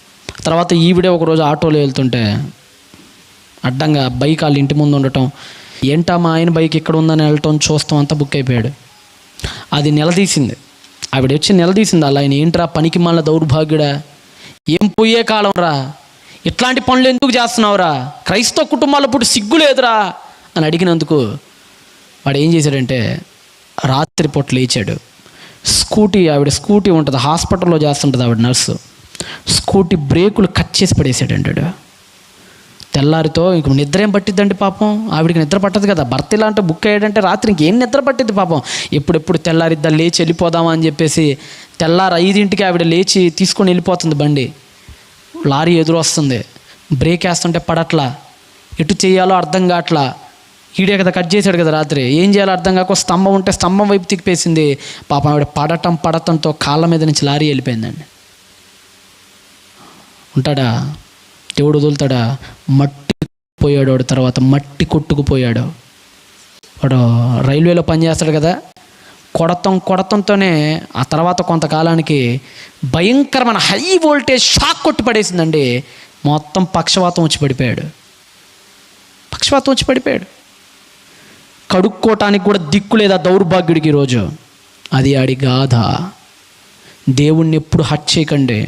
తర్వాత ఈవిడే ఒకరోజు ఆటోలో వెళ్తుంటే అడ్డంగా బైక్ వాళ్ళ ఇంటి ముందు ఉండటం, ఏంటా మా ఆయన బైక్ ఇక్కడ ఉందని వెళ్ళటం చూస్తాం, అంతా బుక్ అయిపోయాడు. అది నిలదీసింది, ఆవిడ వచ్చి నిలదీసింది. అలా ఆయన, ఏంట్రా పనికి మళ్ళీ దౌర్భాగ్యుడా, ఏం పోయే కాలం రా, ఇట్లాంటి పనులు ఎందుకు చేస్తున్నావురా, క్రైస్తవ కుటుంబాల పుట్టి సిగ్గు లేదురా అని అడిగినందుకు వాడు ఏం చేశాడంటే, రాత్రిపూట లేచాడు. ఆవిడ స్కూటీ ఉంటుంది, హాస్పిటల్లో చేస్తుంటుంది ఆవిడ నర్సు. స్కూటీ బ్రేకులు కట్ చేసి పడేసాడు అంటాడు. తెల్లారితో ఇంక నిద్ర ఏం పట్టిద్దండి పాపం, ఆవిడికి నిద్ర పట్టదు కదా. భర్త ఇలా అంటే బుక్ అయ్యాడంటే రాత్రి ఇంకేం నిద్ర పట్టిద్ది పాపం. ఎప్పుడెప్పుడు తెల్లారిద్దా లేచి వెళ్ళిపోదామా అని చెప్పేసి తెల్లారి 5ంటికి ఆవిడ లేచి తీసుకొని వెళ్ళిపోతుంది బండి. లారీ ఎదురు వస్తుంది, బ్రేక్ వేస్తుంటే పడట్లా, ఎటు చేయాలో అర్థం కావట్లా. ఈడే కదా కట్ చేశాడు కదా రాత్రి, ఏం చేయాలో అర్థం కాక స్తంభం ఉంటే స్తంభం వైపు తిప్పిపేసింది పాపం. ఆవిడ పడటంతో కాళ్ళ మీద నుంచి లారీ వెళ్ళిపోయిందండి. ఉంటాడా దేవుడు? వదులుతాడా? మట్టి పోయాడు వాడు. తర్వాత మట్టి కొట్టుకుపోయాడు వాడు. రైల్వేలో పనిచేస్తాడు కదా, కొడతంతోనే ఆ తర్వాత కొంతకాలానికి భయంకరమైన హై వోల్టేజ్ షాక్ కొట్టి పడేసిందండి. మొత్తం పక్షవాతం వచ్చి పడిపోయాడు. కడుక్కోవటానికి కూడా దిక్కు లేదా దౌర్భాగ్యుడికి ఈరోజు. అది ఆడి గాథ. దేవుణ్ణి ఎప్పుడు హట్ చేయకండి.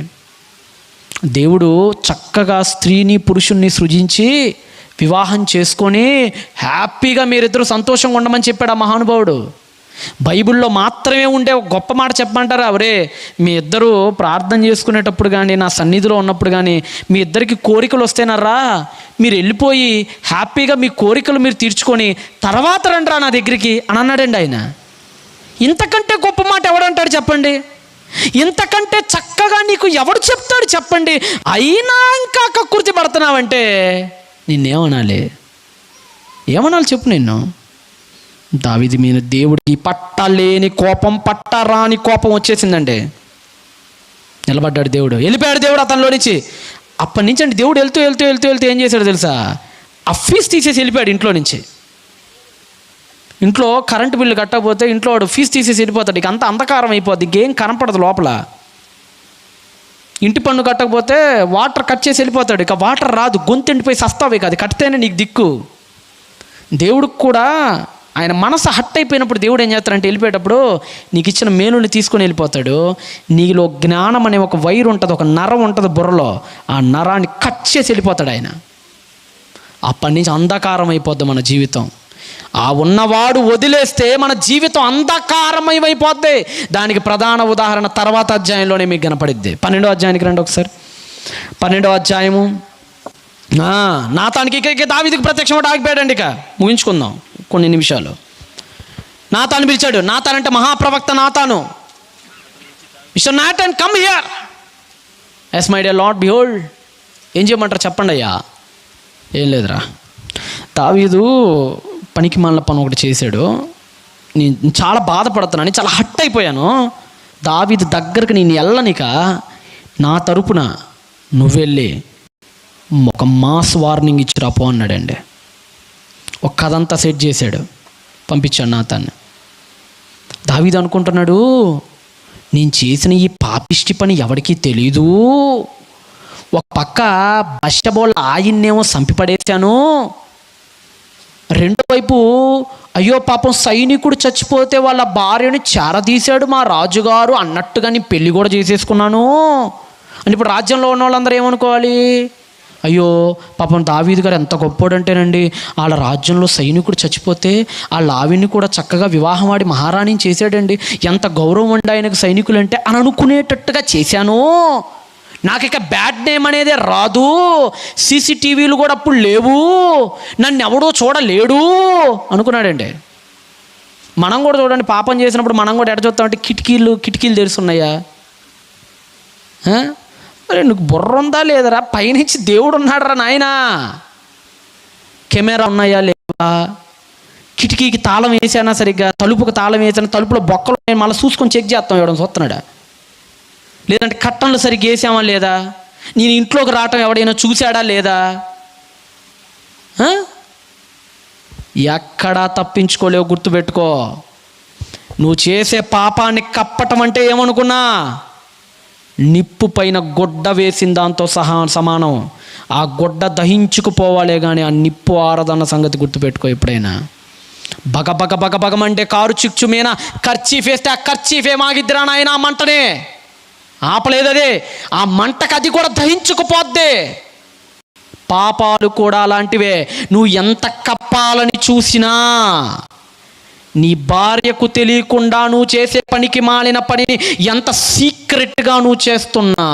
దేవుడు చక్కగా స్త్రీని పురుషుణ్ణి సృజించి వివాహం చేసుకొని హ్యాపీగా మీరిద్దరూ సంతోషంగా ఉండమని చెప్పాడు ఆ మహానుభావుడు. బైబిల్లో మాత్రమే ఉండే ఒక గొప్ప మాట చెప్పమంటారా? అవరే, మీ ఇద్దరు ప్రార్థన చేసుకునేటప్పుడు కానీ నా సన్నిధిలో ఉన్నప్పుడు కానీ మీ ఇద్దరికి కోరికలు వస్తేనరా మీరు వెళ్ళిపోయి హ్యాపీగా మీ కోరికలు మీరు తీర్చుకొని తర్వాత రండిరా నా దగ్గరికి అని అన్నాడండి ఆయన. ఇంతకంటే గొప్ప మాట ఎవడంటాడు చెప్పండి? ఇంతకంటే చక్కగా నీకు ఎవడు చెప్తాడు చెప్పండి? అయినా ఇంకా కక్కుర్తి పడుతున్నావంటే నిన్నేమనాలి? ఏమనాలి చెప్పు? నిన్ను దావీదు మీద దేవుడికి పట్టలేని కోపం, పట్టరాని కోపం వచ్చేసిందండి. నిలబడ్డాడు దేవుడు, వెళ్ళిపోయాడు దేవుడు అతనిలో నుంచి. అప్పటి నుంచి అండి దేవుడు వెళ్తూ ఏం చేశాడు తెలుసా? ఆ ఫీజు తీసేసి వెళ్ళిపోయాడు ఇంట్లో నుంచి. ఇంట్లో కరెంటు బిల్లు కట్టకపోతే ఇంట్లో వాడు ఫీజు తీసేసి వెళ్ళిపోతాడు. ఇక అంత అంధకారం అయిపోద్ది, ఇంకేం కనపడదు లోపల. ఇంటి పన్ను కట్టకపోతే వాటర్ కట్ చేసి వెళ్ళిపోతాడు. ఇక వాటర్ రాదు, గొంతు ఎండిపోయి సస్తావు. ఇక అది కట్టితేనే నీకు దిక్కు. దేవుడికి కూడా ఆయన మనసు హట్ అయిపోయినప్పుడు దేవుడు ఏం చేస్తాడంటే వెళ్ళిపోయేటప్పుడు నీకు ఇచ్చిన మేలుని తీసుకొని వెళ్ళిపోతాడు. నీలో జ్ఞానం అనే ఒక వైర్ ఉంటుంది, ఒక నరం ఉంటుంది బుర్రలో, ఆ నరాన్ని కట్ చేసి వెళ్ళిపోతాడు ఆయన. అప్పటి నుంచి అంధకారం అయిపోద్ది మన జీవితం. ఆ ఉన్నవాడు వదిలేస్తే మన జీవితం అంధకారమయమైపోద్ది. దానికి ప్రధాన ఉదాహరణ తర్వాత అధ్యాయంలోనే మీకు కనపడిద్ది. 12వ అధ్యాయానికి రండి ఒకసారి. 12వ అధ్యాయము. నాతానికి ఇక దావీదుకి ప్రత్యక్షం ఆగిపోయాడండి. ఇక ముగించుకుందాం కొన్ని నిమిషాలు. నాతాను పిలిచాడు. నాతాన్ అంటే మహాప్రవక్త నాతాను. Mister Nathan, come here. Yes my dear Lord, behold. ఏం చేయమంటారు చెప్పండి అయ్యా. ఏం లేదురా, దావీదు పనికి మాలిన పని ఒకటి చేశాడు, నేను చాలా బాధపడుతున్నాను, చాలా హట్ అయిపోయాను. దావీదు దగ్గరికి నేను వెళ్ళనిక నా తరపున నువ్వెళ్ళి ఒక మాస్ వార్నింగ్ ఇచ్చి రాపో అన్నాడండి. ఒక కథ అంతా సెట్ చేశాడు, పంపించాడు నాతాన్ని. దావీదు అనుకుంటున్నాడు, నేను చేసిన ఈ పాపిష్టి పని ఎవరికీ తెలీదు. ఒక పక్క బషబోళ్ళ ఆయన్నేమో చంపిపడేశాను, రెండో వైపు అయ్యో పాపం సైనికుడు చచ్చిపోతే వాళ్ళ భార్యని చేరదీశాడు మా రాజుగారు అన్నట్టుగా నేను పెళ్ళి కూడా చేసేసుకున్నాను అని. ఇప్పుడు రాజ్యంలో ఉన్న వాళ్ళందరూ ఏమనుకోవాలి? అయ్యో పాపం దావీదు గారు ఎంత గొప్పోడంటేనండి, వాళ్ళ రాజ్యంలో సైనికుడు చచ్చిపోతే వాళ్ళ ఆవిడ్ని కూడా చక్కగా వివాహం ఆడి మహారాణిని చేశాడండి, ఎంత గౌరవం ఉండి ఆయనకు సైనికులు అంటే అని అనుకునేటట్టుగా చేశాను. నాకు ఇక బ్యాడ్ నేమ్ అనేదే రాదు, సీసీటీవీలు కూడా అప్పుడు లేవు, నన్ను ఎవడో చూడలేడు అనుకున్నాడండి. మనం కూడా చూడండి, పాపం చేసినప్పుడు మనం కూడా ఎడ చూస్తామంటే కిటికీలు తెరుస్తున్నాయా? అరే నీకు బుర్ర ఉందా లేదరా? పైనుంచి దేవుడు ఉన్నాడరా నాయనా. కెమెరా ఉన్నాయా లేవా? కిటికీకి తాళం వేసానా సరిగ్గా? తలుపుకి తాళం వేసానా? తలుపులో బొక్కలు మళ్ళీ చూసుకొని చెక్ చేస్తాం ఎవడం చూస్తున్నాడా? లేదంటే కట్టంలు సరిగ్గా వేసామా లేదా? నేను ఇంట్లోకి రావటం ఎవడైనా చూశాడా లేదా? ఎక్కడా తప్పించుకోలేవు, గుర్తుపెట్టుకో. నువ్వు చేసే పాపాన్ని కప్పటం అంటే ఏమనుకున్నా నిప్పు పైన గొడ్డ వేసిన దాంతో సమానం. ఆ గొడ్డ దహించుకుపోవాలే కానీ ఆ నిప్పు ఆరదన్న సంగతి గుర్తుపెట్టుకో ఎప్పుడైనా. బగమంటే కారు చిక్చు మీద కర్చీఫ్ వేస్తే ఆ కర్చీఫ్ ఏమాగిద్దిరా నాయన ఆ మంటనే ఆపలేదు. అదే ఆ మంటకు అది కూడా దహించుకుపోద్ది. పాపాలు కూడా అలాంటివే. నువ్వు ఎంత కప్పాలని చూసినా నీ భార్యకు తెలియకుండా నువ్వు చేసే పనికి మాలిన పనిని ఎంత సీక్రెట్గా నువ్వు చేస్తున్నా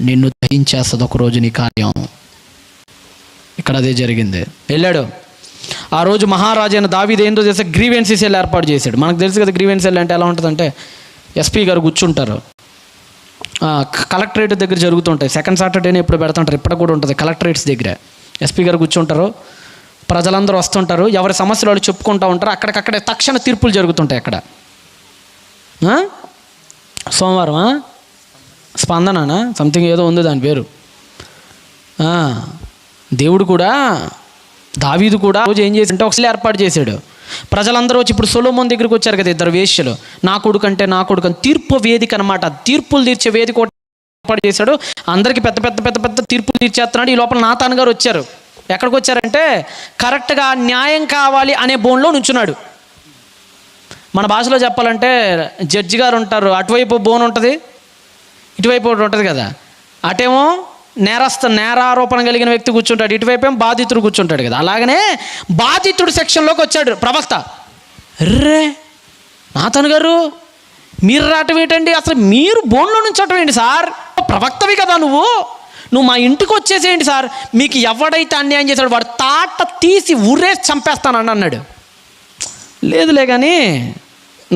నిన్ను దహించేస్తుంది ఒకరోజు నీ కార్యం. ఇక్కడ అదే జరిగింది. వెళ్ళాడు ఆ రోజు మహారాజు అయిన దావీదు ఏందో చేస్తే గ్రీవెన్సీ సెల్ ఏర్పాటు చేశాడు. మనకు తెలుసు కదా గ్రీవెన్సీ సెల్ అంటే ఎలా ఉంటుందంటే ఎస్పీ గారు కూర్చుంటారు, కలెక్టరేట్ దగ్గర జరుగుతుంటాయి. సెకండ్ సాటర్డేనే ఎప్పుడు పెడుతుంటారు, ఇప్పటికి కూడా ఉంటుంది. కలెక్టరేట్స్ దగ్గర ఎస్పీ గారు కూర్చుంటారు, ప్రజలందరూ వస్తుంటారు, ఎవరి సమస్యలు వాళ్ళు చెప్పుకుంటూ ఉంటారు. అక్కడికక్కడే తక్షణ తీర్పులు జరుగుతుంటాయి. అక్కడ సోమవారం స్పందన సంథింగ్ ఏదో ఉంది దాని పేరు. దేవుడు కూడా దావీదు కూడా రోజు ఏం చేసి అంటే ఒకసారి ఏర్పాటు చేశాడు. ప్రజలందరూ వచ్చి ఇప్పుడు సొలొమోను దగ్గరికి వచ్చారు కదా, ఇద్దరు వేశ్యలు, నా కొడుకు అంటే నా కొడుకు అని తీర్పు వేదిక అనమాట. తీర్పులు తీర్చే వేదిక ఏర్పాటు చేశాడు. అందరికీ పెద్ద పెద్ద పెద్ద పెద్ద తీర్పులు తీర్చేస్తున్నాడు. ఈ లోపల నాతాన్ గారు వచ్చారు. ఎక్కడికి వచ్చారంటే కరెక్ట్గా న్యాయం కావాలి అనే బోన్లో నుంచున్నాడు. మన భాషలో చెప్పాలంటే జడ్జి గారు ఉంటారు, అటువైపు బోన్ ఉంటుంది, ఇటువైపు ఒకటి ఉంటుంది కదా. అటేమో నేరారోపణ కలిగిన వ్యక్తి కూర్చుంటాడు, ఇటువైపు ఏమో బాధితుడు కూర్చుంటాడు కదా. అలాగనే బాధితుడు సెక్షన్లోకి వచ్చాడు ప్రవక్త. రే నాతాన్ గారు మీరు రావటం ఏంటండి, అసలు మీరు బోన్లో నుంచోటం ఏంటి సార్, ప్రవక్తవి కదా నువ్వు మా ఇంటికి వచ్చేసేయండి సార్, మీకు ఎవడైతే అన్యాయం చేశాడు వాడు తాట తీసి ఊరేసి చంపేస్తానని అన్నాడు. లేదులే కానీ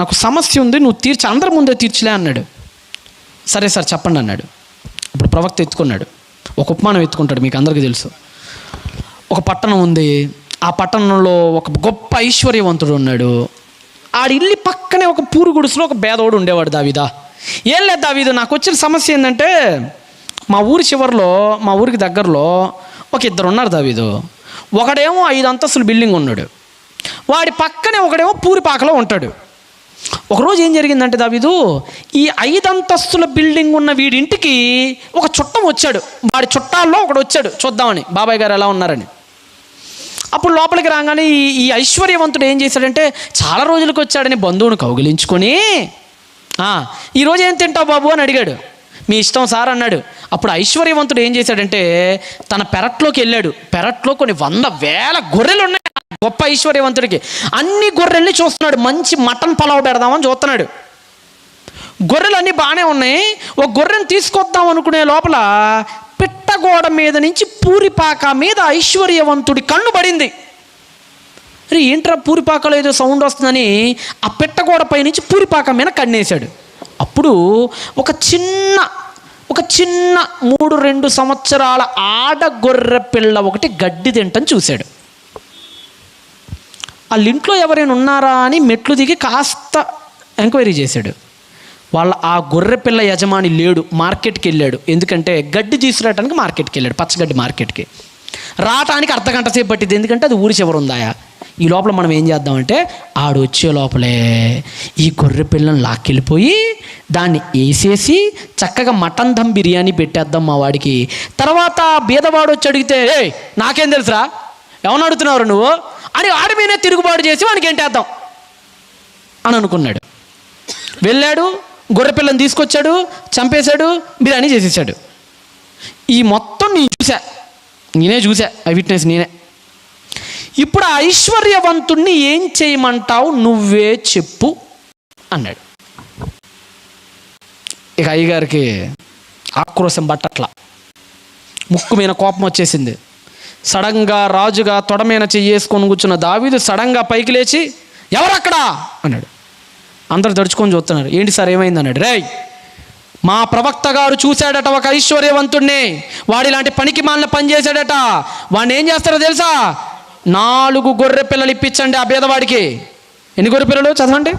నాకు సమస్య ఉంది, నువ్వు తీర్చి అందరి ముందే తీర్చలే అన్నాడు. సరే సార్ చెప్పండి అన్నాడు. ఇప్పుడు ప్రవక్త ఎత్తుకున్నాడు, ఒక ఉపమానం ఎత్తుకుంటాడు. మీకు అందరికీ తెలుసు, ఒక పట్టణం ఉంది, ఆ పట్టణంలో ఒక గొప్ప ఐశ్వర్యవంతుడు ఉన్నాడు. ఆడి ఇల్లు పక్కనే ఒక పూరు గుడిసెలో ఒక పేదవాడు ఉండేవాడు. దావీదా, ఏం లేదు దావీదు, నాకు వచ్చిన సమస్య ఏంటంటే మా ఊరి చివరిలో, మా ఊరికి దగ్గరలో ఒక ఇద్దరు ఉన్నారు దావీదు. ఒకడేమో 5 అంతస్తుల బిల్డింగ్ ఉన్నాడు, వాడి పక్కనే ఒకడేమో పూరిపాకలో ఉంటాడు. ఒకరోజు ఏం జరిగిందంటే దావీదు, ఈ 5 అంతస్తుల బిల్డింగ్ ఉన్న వీడింటికి ఒక చుట్టం వచ్చాడు. వాడి చుట్టాల్లో ఒకడు వచ్చాడు చూద్దామని, బాబాయ్ గారు ఎలా ఉన్నారని. అప్పుడు లోపలికి రాగానే ఈ ఐశ్వర్యవంతుడు ఏం చేశాడంటే చాలా రోజులకు వచ్చాడని బంధువుని కౌగిలించుకొని, ఈరోజు ఏం తింటావు బాబు అని అడిగాడు. మీ ఇష్టం సార్ అన్నాడు. అప్పుడు ఐశ్వర్యవంతుడు ఏం చేశాడంటే తన పెరట్లోకి వెళ్ళాడు. పెరట్లో కొన్ని 100,000 గొర్రెలు ఉన్నాయి గొప్ప ఐశ్వర్యవంతుడికి. అన్ని గొర్రెల్ని చూస్తున్నాడు, మంచి మటన్ పలావ్ పెడదామని చూస్తున్నాడు. గొర్రెలు అన్నీ బాగానే ఉన్నాయి. ఒక గొర్రెను తీసుకొద్దాం అనుకునే లోపల పిట్టగోడ మీద నుంచి పూరిపాక మీద ఐశ్వర్యవంతుడి కన్ను పడింది. అరే ఏంట్రా పూరిపాకలో ఏదో సౌండ్ వస్తుందని ఆ పిట్టగోడ పై నుంచి పూరిపాక మీద కన్నేశాడు. అప్పుడు ఒక చిన్న 3-2 సంవత్సరాల ఆడ గొర్రె పిల్ల ఒకటి గడ్డి తింటని చూశాడు. వాళ్ళ ఇంట్లో ఎవరైనా ఉన్నారా అని మెట్లు దిగి కాస్త ఎంక్వైరీ చేశాడు. ఆ గొర్రె పిల్ల యజమాని లేడు, మార్కెట్కి వెళ్ళాడు. ఎందుకంటే గడ్డి తీసుకురావడానికి మార్కెట్కి వెళ్ళాడు, పచ్చగడ్డి మార్కెట్కి. రావటానికి అర్ధగంట సేపు పట్టింది, ఎందుకంటే అది ఊరి చివర ఉందాయా. ఈ లోపల మనం ఏం చేద్దామంటే ఆడు వచ్చే లోపలే ఈ గొర్రె పిల్లని లాక్కెళ్ళిపోయి దాన్ని వేసేసి చక్కగా మటన్ దమ్ బిర్యానీ పెట్టేద్దాం మా వాడికి. తర్వాత బీదవాడు వచ్చి అడిగితే నాకేం తెలుసురా, ఏమన్నా అడుగుతున్నావు నువ్వు అని ఆడి మీదే తిరుగుబాటు చేసి వాడికి ఏంటేద్దాం అని అనుకున్నాడు. వెళ్ళాడు, గొర్రె పిల్లని తీసుకొచ్చాడు, చంపేశాడు, బిర్యానీ చేసేసాడు. ఈ మొత్తం నేనే చూసా ఐ విట్నెస్ నేనే. ఇప్పుడు ఆ ఐశ్వర్యవంతుణ్ణి ఏం చేయమంటావు, నువ్వే చెప్పు అన్నాడు. ఇక అయ్యగారికి ఆక్రోశం బట్టట్ల, ముక్కు మీద కోపం వచ్చేసింది. సడన్గా రాజుగా తొడ మీద చెయ్యేసుకొని కూర్చున్న దావీదు సడన్గా పైకి లేచి ఎవరక్కడా అన్నాడు. అందరు తడుచుకొని చూస్తున్నారు. ఏంటి సార్ ఏమైంది అన్నాడు. రేయ్ మా ప్రవక్త గారు చూశాడట ఒక ఐశ్వర్యవంతుణ్ణి, వాడిలాంటి పనికి మాలిన పని చేశాడట. వాడిని ఏం చేస్తారో తెలుసా, 4 గొర్రె పిల్లలు ఇప్పించండి ఆ బీదవాడికి. ఎన్ని గొర్రె పిల్లలు చదవండి,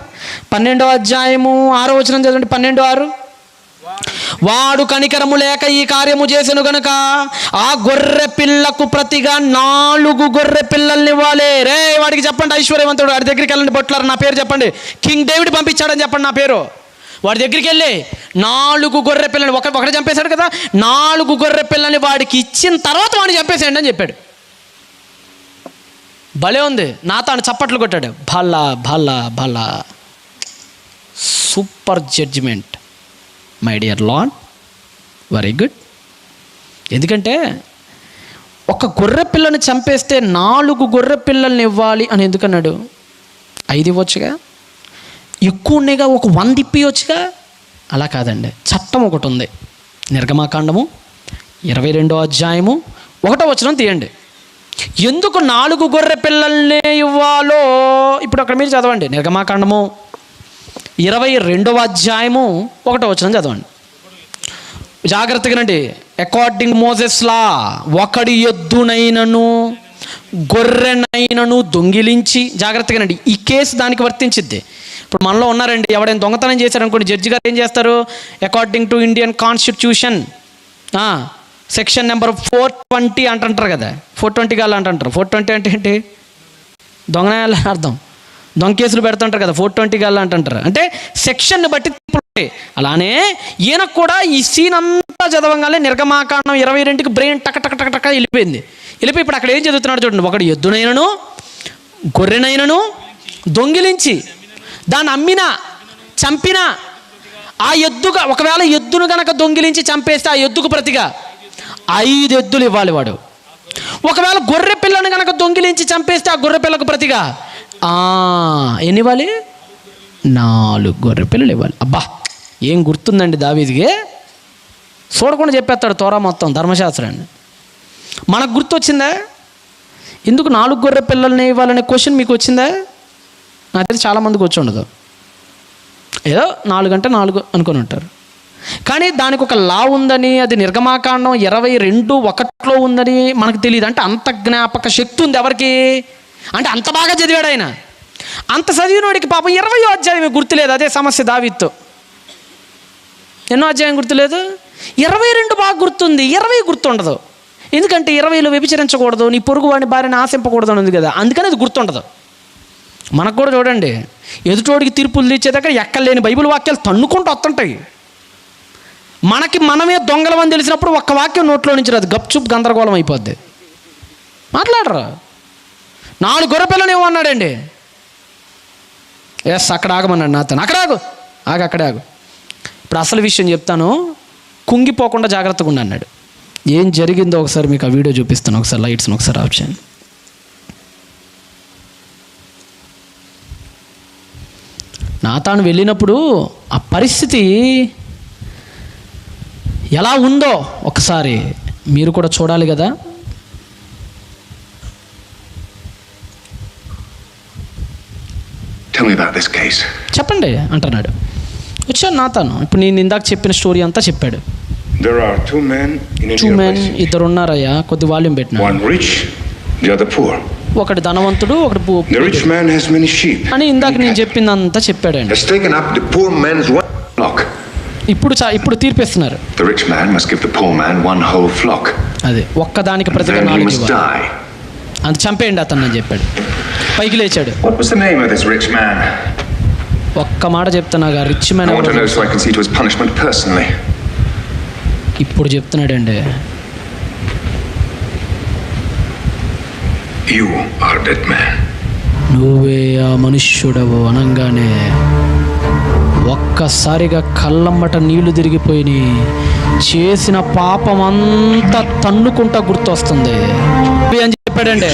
12వ అధ్యాయము 6వ వచనం చదవండి. 12:6 వాడు కనికరము లేక ఈ కార్యము చేసెను గనుక ఆ గొర్రె పిల్లకు ప్రతిగా 4 గొర్రె పిల్లల్ని ఇవ్వాలి. రే వాడికి చెప్పండి, ఐశ్వర్యవంతుడు వాడి దగ్గరికి వెళ్ళండి, బొట్లారు నా పేరు చెప్పండి, కింగ్ డేవిడ్ పంపించాడని చెప్పండి నా పేరు. వాడి దగ్గరికి వెళ్ళి 4 గొర్రె పిల్లని ఒకటి చంపేశాడు కదా, 4 గొర్రె పిల్లని వాడికి ఇచ్చిన తర్వాత వాడిని చంపేసేయండి అని చెప్పాడు. భలే ఉంది. నాతాను చప్పట్లు కొట్టాడు. భల్లా భల్లా భల్లా, super judgement my dear lord, very good. ఎందుకంటే ఒక గొర్రె పిల్లని చంపేస్తే 4 గొర్రె పిల్లల్ని ఇవ్వాలి అని ఎందుకన్నాడు. 5 ఇవ్వచ్చుగా, ఎక్కువ ఉన్నాయిగా, ఒక 100 ఇప్పియొచ్చుగా. అలా కాదండి, చట్టం ఒకటి ఉంది. నిర్గమాకాండము 22వ అధ్యాయము 1వ వచనం తీయండి. ఎందుకు 4 గొర్రె పిల్లల్నే ఇవ్వాలో ఇప్పుడు అక్కడ మీరు చదవండి. నిర్గమాకాండము 22వ అధ్యాయము 1వ వచనం చదవండి జాగ్రత్తగానండి. అకార్డింగ్ మోసెస్ లా, ఒకడి ఎద్దునైనను గొర్రెనైనను దొంగిలించి, జాగ్రత్తగానండి, ఈ కేసు దానికి వర్తించిద్ది. ఇప్పుడు మనలో ఉన్నారండి, ఎవడైనా దొంగతనం చేశారనుకోండి, జడ్జి గారు ఏం చేస్తారు? According to Indian constitution section number 420 అంటుంటారు కదా. 420 కాళ్ళు అంటుంటారు. 420 అంటే ఏంటి? దొంగనాయాలని అర్థం. దొంగ కేసులు పెడుతుంటారు కదా, 420 కాళ్ళు అంటుంటారు. అంటే సెక్షన్ని బట్టి. అలానే ఈయనకు కూడా ఈ సీన్ అంతా చదవగానే నిర్గమాకాండం 22కి బ్రెయిన్ టక టక టక టక వెళ్ళిపోయింది. వెళ్ళిపోయి ఇప్పుడు అక్కడ ఏం చదువుతున్నాడు చూడండి. ఒకడు ఎద్దునైనను గొర్రెనైనను దొంగిలించి దాన్ని అమ్మినా చంపినా, ఆ ఎద్దుగా ఒకవేళ ఎద్దును కనుక దొంగిలించి చంపేస్తే ఆ ఎద్దుకు ప్రతిగా 5 ఎద్దులు ఇవ్వాలి వాడు. ఒకవేళ గొర్రె పిల్లను కనుక దొంగిలించి చంపేస్తే ఆ గొర్రె పిల్లకు ప్రతిగా ఎన్ని ఇవ్వాలి? 4 గొర్రె పిల్లలు ఇవ్వాలి. అబ్బా, ఏం గుర్తుందండి దావీదుకి. చూడకుండా చెప్పేస్తాడు తోరా మొత్తం ధర్మశాస్త్రాన్ని. మనకు గుర్తొచ్చిందా? ఎందుకు 4 గొర్రె పిల్లల్ని ఇవ్వాలనే క్వశ్చన్ మీకు వచ్చిందా? నాకు తెలిసి చాలామందికి వచ్చి ఉండదు. ఏదో 4 అంటే 4 అనుకొని ఉంటారు. కానీ దానికి ఒక లా ఉందని, అది నిర్గమాకాండం 22:1 ఉందని మనకు తెలియదు. అంటే అంత జ్ఞాపక శక్తి ఉంది ఎవరికి? అంటే అంత బాగా చదివాడు ఆయన. అంత చదివినోడికి పాపం 20వ అధ్యాయం గుర్తులేదు. అదే సమస్య దావీదుతో. ఎన్నో అధ్యాయం గుర్తులేదు? 22 బాగా గుర్తుంది, 20 గుర్తుండదు. ఎందుకంటే 20లో వ్యభిచరించకూడదు, నీ పొరుగు వాడిని భార్యని ఆశింపకూడదు అని ఉంది కదా, అందుకని అది గుర్తుండదు. మనకు కూడా చూడండి, ఎదుటోడికి తీర్పులు తెచ్చేదాకా ఎక్కలేని బైబిల్ వాక్యాలు తన్నుకుంటూ వస్తుంటాయి. మనకి మనమే దొంగలమని తెలిసినప్పుడు ఒక్క వాక్యం నోట్లో నుంచి రాదు, గప్చుప్ గందరగోళం అయిపోద్ది. మాట్లాడరు. 4 గొర్రె పిల్లని ఏమన్నాడండి? ఎస్, అక్కడ ఆగమన్నాడు నాతో. అక్కడ అక్కడే ఆగు. ఇప్పుడు అసలు విషయం చెప్తాను, కుంగిపోకుండా జాగ్రత్తగా ఉండి అన్నాడు. ఏం జరిగిందో ఒకసారి మీకు ఆ వీడియో చూపిస్తాను. ఒకసారి లైట్స్ని ఒకసారి ఆఫ్ చేయండి. నాతాను వెళ్ళినప్పుడు ఆ పరిస్థితి ఎలా ఉందో ఒకసారి మీరు కూడా చూడాలి కదా. చెప్పండి అంటున్నాడు. వచ్చాడు నాతాను. ఇప్పుడు నేను ఇందాక చెప్పిన స్టోరీ అంతా చెప్పాడు. Two men, 2 ఉన్నారయ్యా. కొద్ది వాల్యూమ్ పెట్టినాడు. ఒకటి ధనవంతుడు, ఒకటి అని ఇందాక నేను చెప్పిందంతా చెప్పాడండి. ఇప్పుడు తీర్పిస్తున్నారు. అదే ఒక్కదానికి ప్రతిగా 4 ఇవ్వాలి. అంత చంపేయండి అతను అని చెప్పాడు. పైకి లేచాడు. ఒక్క మాట చెప్తున్నాగా, రిచ్ మ్యాన్ ఇప్పుడు చెప్తున్నాడండి. నువ్వే ఆ మనుష్యుడవు అనగానే ఒక్కసారిగా కళ్ళమ్మట నీళ్లు తిరిగిపోయి చేసిన పాపం అంతా తన్నుకుంటా గుర్తొస్తుంది అని చెప్పాడండి.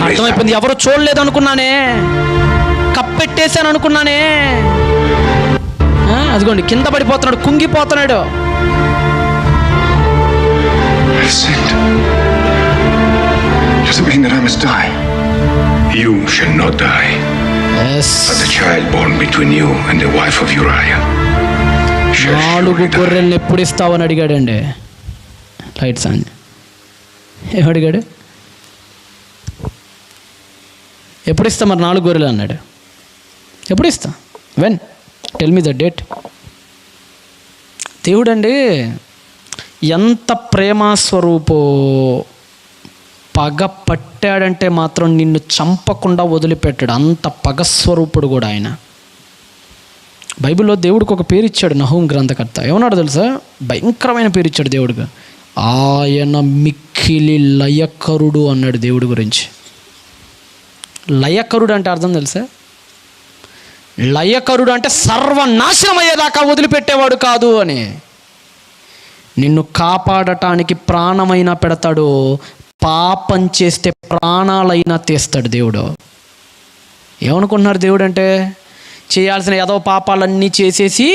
అర్థమైపోయింది. ఎవరు చూడలేదు అనుకున్నానే, కప్పెట్టేశాను అనుకున్నానే. అదిగోండి కింద పడిపోతున్నాడు, కుంగిపోతున్నాడు. Doesn't mean that I must die. You shall not die. Yes. But the child born between you and the wife of Uriah shall surely die. 4 గొర్రెల్ని ఎప్పుడు ఇస్తావని అడిగాడండి. Lights on. ఏమడిగాడు? ఎప్పుడు ఇస్తా మరి 4 గొర్రెలు అన్నాడు. ఎప్పుడు ఇస్తా? When? Tell me the date. దేవుడండి ఎంత ప్రేమస్వరూపో. పగ పట్టాడంటే మాత్రం నిన్ను చంపకుండా వదిలిపెట్టాడు. అంత పగస్వరూపుడు కూడా ఆయన. బైబిల్లో దేవుడికి ఒక పేరు ఇచ్చాడు నహూం గ్రంథకర్త. ఏమన్నాడు తెలుసా? భయంకరమైన పేరు ఇచ్చాడు దేవుడిగా. ఆయన మిక్కిలి లయకరుడు అన్నాడు దేవుడి గురించి. లయకరుడు అంటే అర్థం తెలుసా? లయకరుడు అంటే సర్వనాశనం అయ్యేదాకా వదిలిపెట్టేవాడు కాదు అని. నిన్ను కాపాడటానికి ప్రాణమైనా పెడతాడు, పాపం చేస్తే ప్రాణాలైనా తీస్తాడు దేవుడు. ఏమనుకుంటున్నారు దేవుడు అంటే? చేయాల్సిన ఏదో పాపాలన్నీ చేసేసి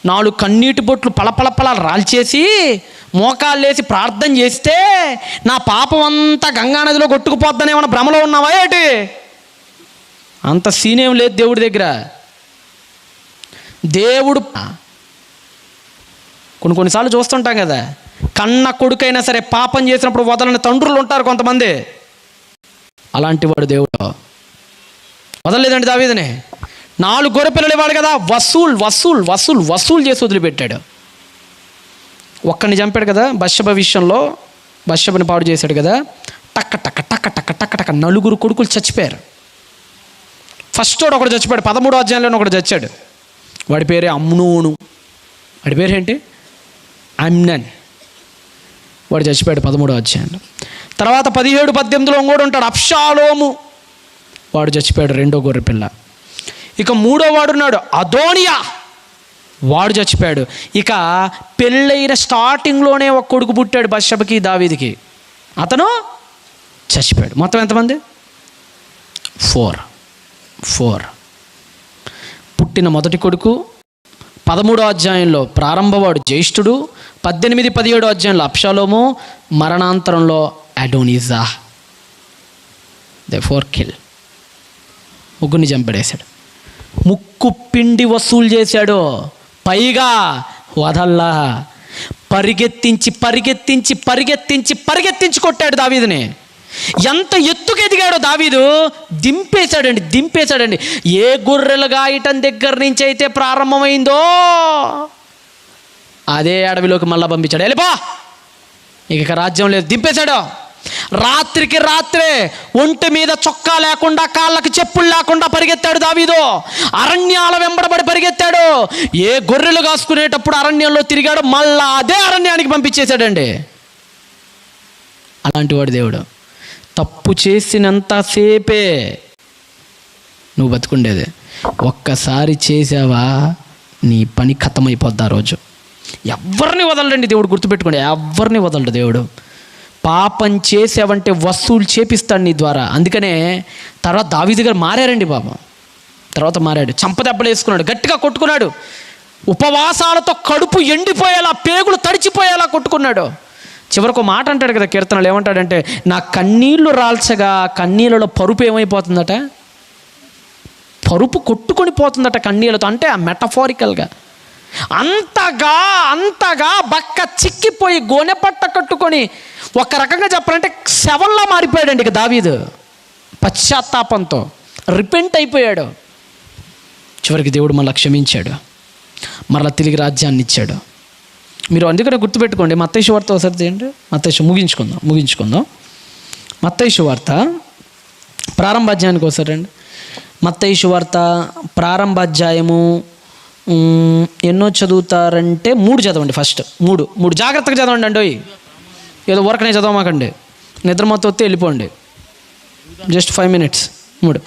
4 కన్నీటి బొట్లు పలపలపల రాల్చేసి మోకాళ్ళేసి ప్రార్థన చేస్తే నా పాపం అంతా గంగానదిలో కొట్టుకుపోద్దని ఏమన్నా భ్రమలో ఉన్నావా ఏంటి? అంత సీనేం లేదు దేవుడి దగ్గర. దేవుడు కొన్నిసార్లు చూస్తుంటాం కదా, కన్న కొడుకైనా సరే పాపం చేసినప్పుడు వదలని తండ్రులు ఉంటారు కొంతమంది. అలాంటి వాడు దేవుడు వదలలేదండి దావీదుని. 4 గొర్రె పిల్లలు ఇవ్వాలి కదా, వసూలు చేసి వదిలిపెట్టాడు. ఒక్కడిని చంపాడు కదా బత్షెబ విషయంలో, బత్షెబని పాడు చేశాడు కదా, టక్క టక్క టక్క టక్క టక్క టక్క 4 కొడుకులు చచ్చిపోయారు. ఫస్ట్ ఒకడు చచ్చిపోయాడు, 13వ అధ్యాయంలో ఒకడు చచ్చాడు. వాడి పేరే అమ్నోను. వాడి పేరు ఏంటి? అమ్నన్. వాడు చచ్చిపోయాడు 13వ అధ్యాయంలో. తర్వాత 17, 18లో ఇంకోడు ఉంటాడు అబ్షాలోము. వాడు చచ్చిపోయాడు, 2వ గొర్రె పిల్ల. ఇక 3వ వాడు ఉన్నాడు అదోనియా. వాడు చచ్చిపోయాడు. ఇక పెళ్ళైన స్టార్టింగ్లోనే ఒక కొడుకు పుట్టాడు బత్షెబకి, దావీదుకి. అతను చచ్చిపోయాడు. మొత్తం ఎంతమంది? 4. పుట్టిన మొదటి కొడుకు 13వ అధ్యాయంలో ప్రారంభవాడు జ్యేష్ఠుడు, 18, 17 అధ్యాయంలో అబ్షాలోము, మరణాంతరంలో అడోనిజా. Therefore kill. ముగ్గురిని చంపడేశాడు. ముక్కు పిండి వసూలు చేశాడు, పైగా వదల్లా. పరిగెత్తించి కొట్టాడు దావీదుని. ఎంత ఎత్తుకు ఎదిగాడో దావీదు, దింపేశాడండి. ఏ గొర్రెలు గాయటం దగ్గర నుంచి అయితే ప్రారంభమైందో అదే అడవిలోకి మళ్ళా పంపించాడు. వెళ్ళిపో, ఇక రాజ్యం లేదు. దింపేశాడు. రాత్రికి రాత్రే ఒంటి మీద చొక్కా లేకుండా, కాళ్ళకి చెప్పులు లేకుండా పరిగెత్తాడు దావీదు. అరణ్యాల వెంబడబడి పరిగెత్తాడు. ఏ గొర్రెలు కాసుకునేటప్పుడు అరణ్యంలో తిరిగాడు, మళ్ళా అదే అరణ్యానికి పంపించేశాడండి. అలాంటి వాడు దేవుడు. తప్పు చేసినంతసేపే నువ్వు బతుకుండేది. ఒక్కసారి చేసావా నీ పని ఖతమైపోద్ది ఆ రోజు. ఎవరిని వదలడండి దేవుడు, గుర్తుపెట్టుకోండి. ఎవరిని వదలడు దేవుడు. పాపం చేసావంటే వసూలు చేపిస్తాడు నీ ద్వారా. అందుకనే తర్వాత దావీదు గారు మారారండి పాపం. తర్వాత మారాడు, చంపదెబ్బలు వేసుకున్నాడు, గట్టిగా కొట్టుకున్నాడు, ఉపవాసాలతో కడుపు ఎండిపోయేలా, పేగులు తడిచిపోయేలా కొట్టుకున్నాడు. చివరకు మాట అంటాడు కదా కీర్తనలు, ఏమంటాడంటే నా కన్నీళ్లు రాల్చగా కన్నీళ్ళలో పరుపు ఏమైపోతుందట, పరుపు కొట్టుకొని పోతుందట కన్నీళ్ళతో. అంటే ఆ మెటఫారికల్గా అంతగా బక్క చిక్కిపోయి గోనె పట్ట కట్టుకొని ఒక రకంగా చెప్పాలంటే శవంలా మారిపోయాడండి ఇక దావీదు. పశ్చాత్తాపంతో రిపెంట్ అయిపోయాడు. చివరికి దేవుడు మళ్ళీ క్షమించాడు, మరలా తిరిగి రాజ్యాన్ని ఇచ్చాడు. మీరు అందుకనే గుర్తుపెట్టుకోండి. మత్తయి సువార్త ఒకసారి చేయండి. ముగించుకుందాం. మత్తయి సువార్త ప్రారంభ అధ్యాయానికి ఒకసారి రండి. మత్తయి సువార్త ప్రారంభ అధ్యాయము ఎన్నో చదువుతారంటే 3 చదవండి. ఫస్ట్ 3 జాగ్రత్తగా చదవండి అండి. ఏదో ఊరకనే చదవమాకండి, నిద్రమొత్తం వస్తే వెళ్ళిపోండి. Just 5 minutes. 3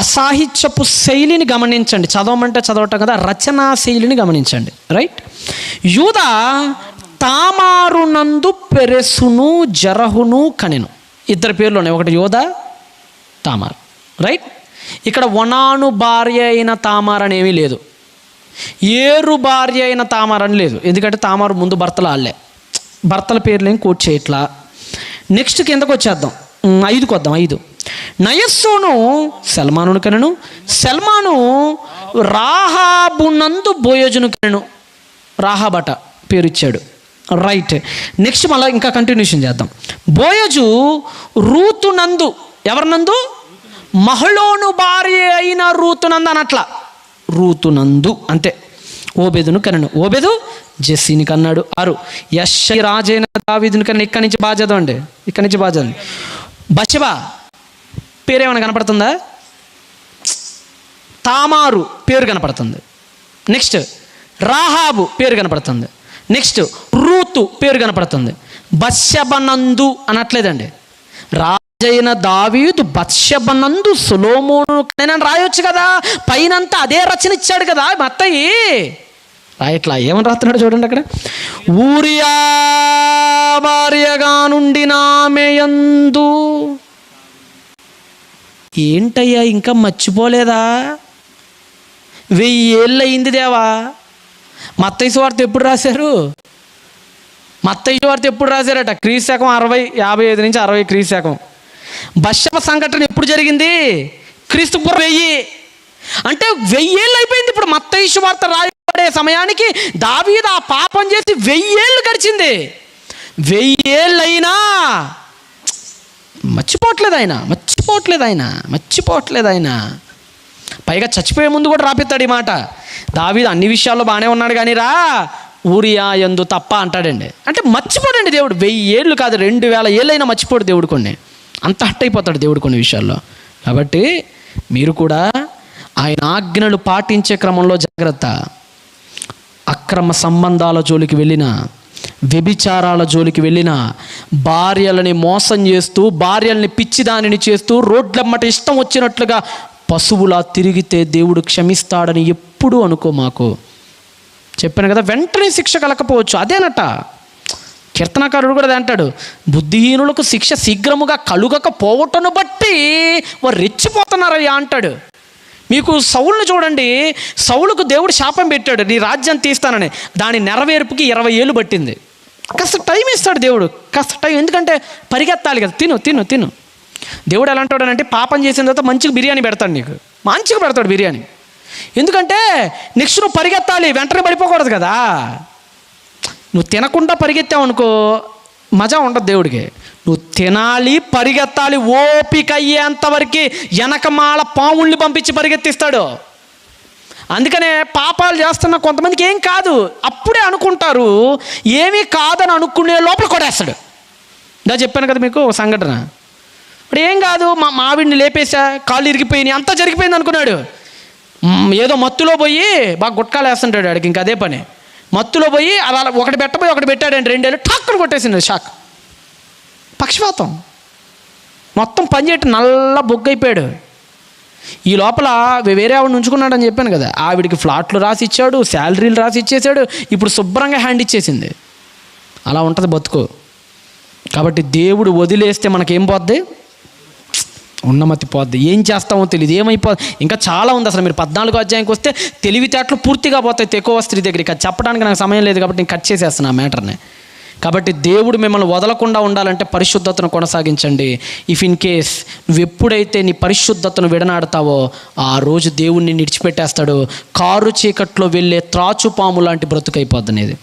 అసాహిత్యపు శైలిని గమనించండి. చదవమంటే చదవటం కదా, రచనా శైలిని గమనించండి. రైట్. యూదా తామారునందు పెరెసును జరహును కనెను. 2 పేర్లు ఉన్నాయి, ఒకటి యూదా, తామారు. రైట్. ఇక్కడ ఒనాను భార్య అయిన తామార్ అనేమీ లేదు, ఏరు భార్య అయిన తామార్ అని లేదు. ఎందుకంటే తామారు ముందు భర్తలు ఆళ్ళే, భర్తల పేర్లు ఏం కోట్ చేయట్లా. నెక్స్ట్ కిందకు వచ్చేద్దాం, 5కు వద్దాం. 5 నయస్సును సల్మానును కనెను, సల్మాను రాహాబునందు బోయజును కనెను. రాహాబట పేరు ఇచ్చాడు. రైట్. నెక్స్ట్ మళ్ళీ ఇంకా కంటిన్యూషన్ చేద్దాం. బోయజు రూతునందు, ఎవరినందు? మహలోను భార్య అయిన రూతునందు అనట్లా, రూతునందు అంతే. ఓబెదును కనెను, ఓబెదు జెస్సీని కన్నాడు. 6 యెష్షయి రాజైన దావీదుని కన్నా. ఇక్కడి నుంచి బాగా చదవండి, బత్షెబ పేరేమైనా కనపడుతుందా? తామారు పేరు కనపడుతుంది. నెక్స్ట్ రాహాబు పేరు కనపడుతుంది. నెక్స్ట్ రూతు పేరు కనపడుతుంది. బత్షెబనందు అనట్లేదండి. రాజైన దావీదు బత్షెబనందు సొలొమోను అని రాయొచ్చు కదా, పైనంతా అదే రచన ఇచ్చాడు కదా మత్తయి. రాయట్లా, ఏమని రాస్తున్నాడు చూడండి అక్కడ. ఊరియా భార్యగా నుండిన ఆమె యందు. ఏంటయ్యా ఇంకా మర్చిపోలేదా? 1000 ఏళ్ళు అయింది దేవా. మత్తయి సువార్త ఎప్పుడు రాశారు? మత్తయి సువార్త ఎప్పుడు రాశారట? క్రీస్తు 55 నుంచి 60 క్రీస్తు. బత్షెబ సంఘటన ఎప్పుడు జరిగింది? క్రీస్తు పూర్వం 1000. అంటే 1000 ఏళ్ళు అయిపోయింది. ఇప్పుడు మత్తయి సువార్త రాయబడే సమయానికి దావీదు ఆ పాపం చేసి 1000 ఏళ్ళు గడిచింది. 1000 ఏళ్ళు అయినా మర్చిపోవట్లేదు ఆయన. పైగా చచ్చిపోయే ముందు కూడా రాపిస్తాడు ఈ మాట. దావీదు అన్ని విషయాల్లో బాగానే ఉన్నాడు కానీ రా ఊరియా యందు తప్ప అంటాడండి. అంటే మర్చిపోడండి దేవుడు. 1000 ఏళ్ళు కాదు, 2000 ఏళ్ళైనా మర్చిపోడు దేవుడు. కొన్ని అంత హట్ అయిపోతాడు దేవుడు కొన్ని విషయాల్లో. కాబట్టి మీరు కూడా ఆయన ఆజ్ఞలు పాటించే క్రమంలో జాగ్రత్త. అక్రమ సంబంధాల జోలికి వెళ్ళినా, వ్యభిచారాల జోలికి వెళ్ళినా, భార్యలని మోసం చేస్తూ, భార్యల్ని పిచ్చిదానిని చేస్తూ, రోడ్లమ్మట ఇష్టం వచ్చినట్లుగా పశువులా తిరిగితే దేవుడు క్షమిస్తాడని ఎప్పుడూ అనుకో. మాకు చెప్పాను కదా, వెంటనే శిక్ష కలకపోవచ్చు. అదేనట కీర్తనకారుడు కూడా అంటాడు, బుద్ధిహీనులకు శిక్ష శీఘ్రముగా కలుగకపోవటను బట్టి వారు రెచ్చిపోతున్నారయ్యా అంటాడు. మీకు సౌలును చూడండి, సౌలుకు దేవుడు శాపం పెట్టాడు, నీ రాజ్యం తీస్తానని. దాని నెరవేర్పుకి 20 ఏళ్ళు పట్టింది. కాస్త టైం ఇస్తాడు దేవుడు, కాస్త టైం. ఎందుకంటే పరిగెత్తాలి కదా, తిను. దేవుడు ఎలా అంటాడనంటే, పాపం చేసిన తర్వాత మంచిగా బిర్యానీ పెడతాడు, నీకు మంచిగా పెడతాడు బిర్యానీ. ఎందుకంటే నెక్స్ట్ నువ్వు పరిగెత్తాలి, వెంటనే పడిపోకూడదు కదా. నువ్వు తినకుండా పరిగెత్తావు అనుకో మజా ఉండదు దేవుడికి. నువ్వు తినాలి, పరిగెత్తాలి, ఓపిక అయ్యేంతవరకు వెనకమాల పావుల్ని పంపించి పరిగెత్తిస్తాడు. అందుకనే పాపాలు చేస్తున్న కొంతమందికి ఏం కాదు, అప్పుడే అనుకుంటారు. ఏమీ కాదని అనుకునే లోపల కొడేస్తాడు. ఇలా చెప్పాను కదా మీకు ఒక సంఘటన. ఇప్పుడు ఏం కాదు, మా మావిడిని లేపేసా, కాళ్ళు ఇరిగిపోయినాయి, అంతా జరిగిపోయింది అనుకున్నాడు. ఏదో మత్తులో పోయి బాగా గుట్కాలు వేస్తుంటాడు ఆడికి, ఇంకా అదే పని. మత్తులో పోయి అలా ఒకటి పెట్టబోయి ఒకటి పెట్టాడండి, 2 ఏళ్ళు ఠాక్కుని కొట్టేసింది షాక్. పక్షపాతం మొత్తం పనిచేయటం, నల్ల బొగ్గైపోయాడు. ఈ లోపల వేరే ఆవిడని ఉంచుకున్నాడని చెప్పాను కదా, ఆవిడికి ఫ్లాట్లు రాసి ఇచ్చాడు, శాలరీలు రాసి ఇచ్చేసాడు, ఇప్పుడు శుభ్రంగా హ్యాండ్ ఇచ్చేసింది. అలా ఉంటుంది బతుకు. కాబట్టి దేవుడు వదిలేస్తే మనకేం పోద్ది? ఉన్నమతి పోద్ది. ఏం చేస్తామో తెలియదు, ఏమైపోద్ది. ఇంకా చాలా ఉంది అసలు. మీరు 14వ అధ్యాయంకి వస్తే తెలివితేటలు పూర్తిగా పోతాయి తెకోవ స్త్రీ దగ్గరికి. అది చెప్పడానికి నాకు సమయం లేదు కాబట్టి నేను కట్ చేసేస్తాను ఆ మ్యాటర్ని. కాబట్టి దేవుడు మిమ్మల్ని వదలకుండా ఉండాలంటే పరిశుద్ధతను కొనసాగించండి. ఇఫ్ ఇన్ కేస్ నువ్వు ఎప్పుడైతే నీ పరిశుద్ధతను విడనాడతావో ఆ రోజు దేవుణ్ణి విడిచిపెట్టేస్తాడు. కారు చీకట్లో వెళ్ళే త్రాచుపాము లాంటి బ్రతుకైపోద్ది అనేది.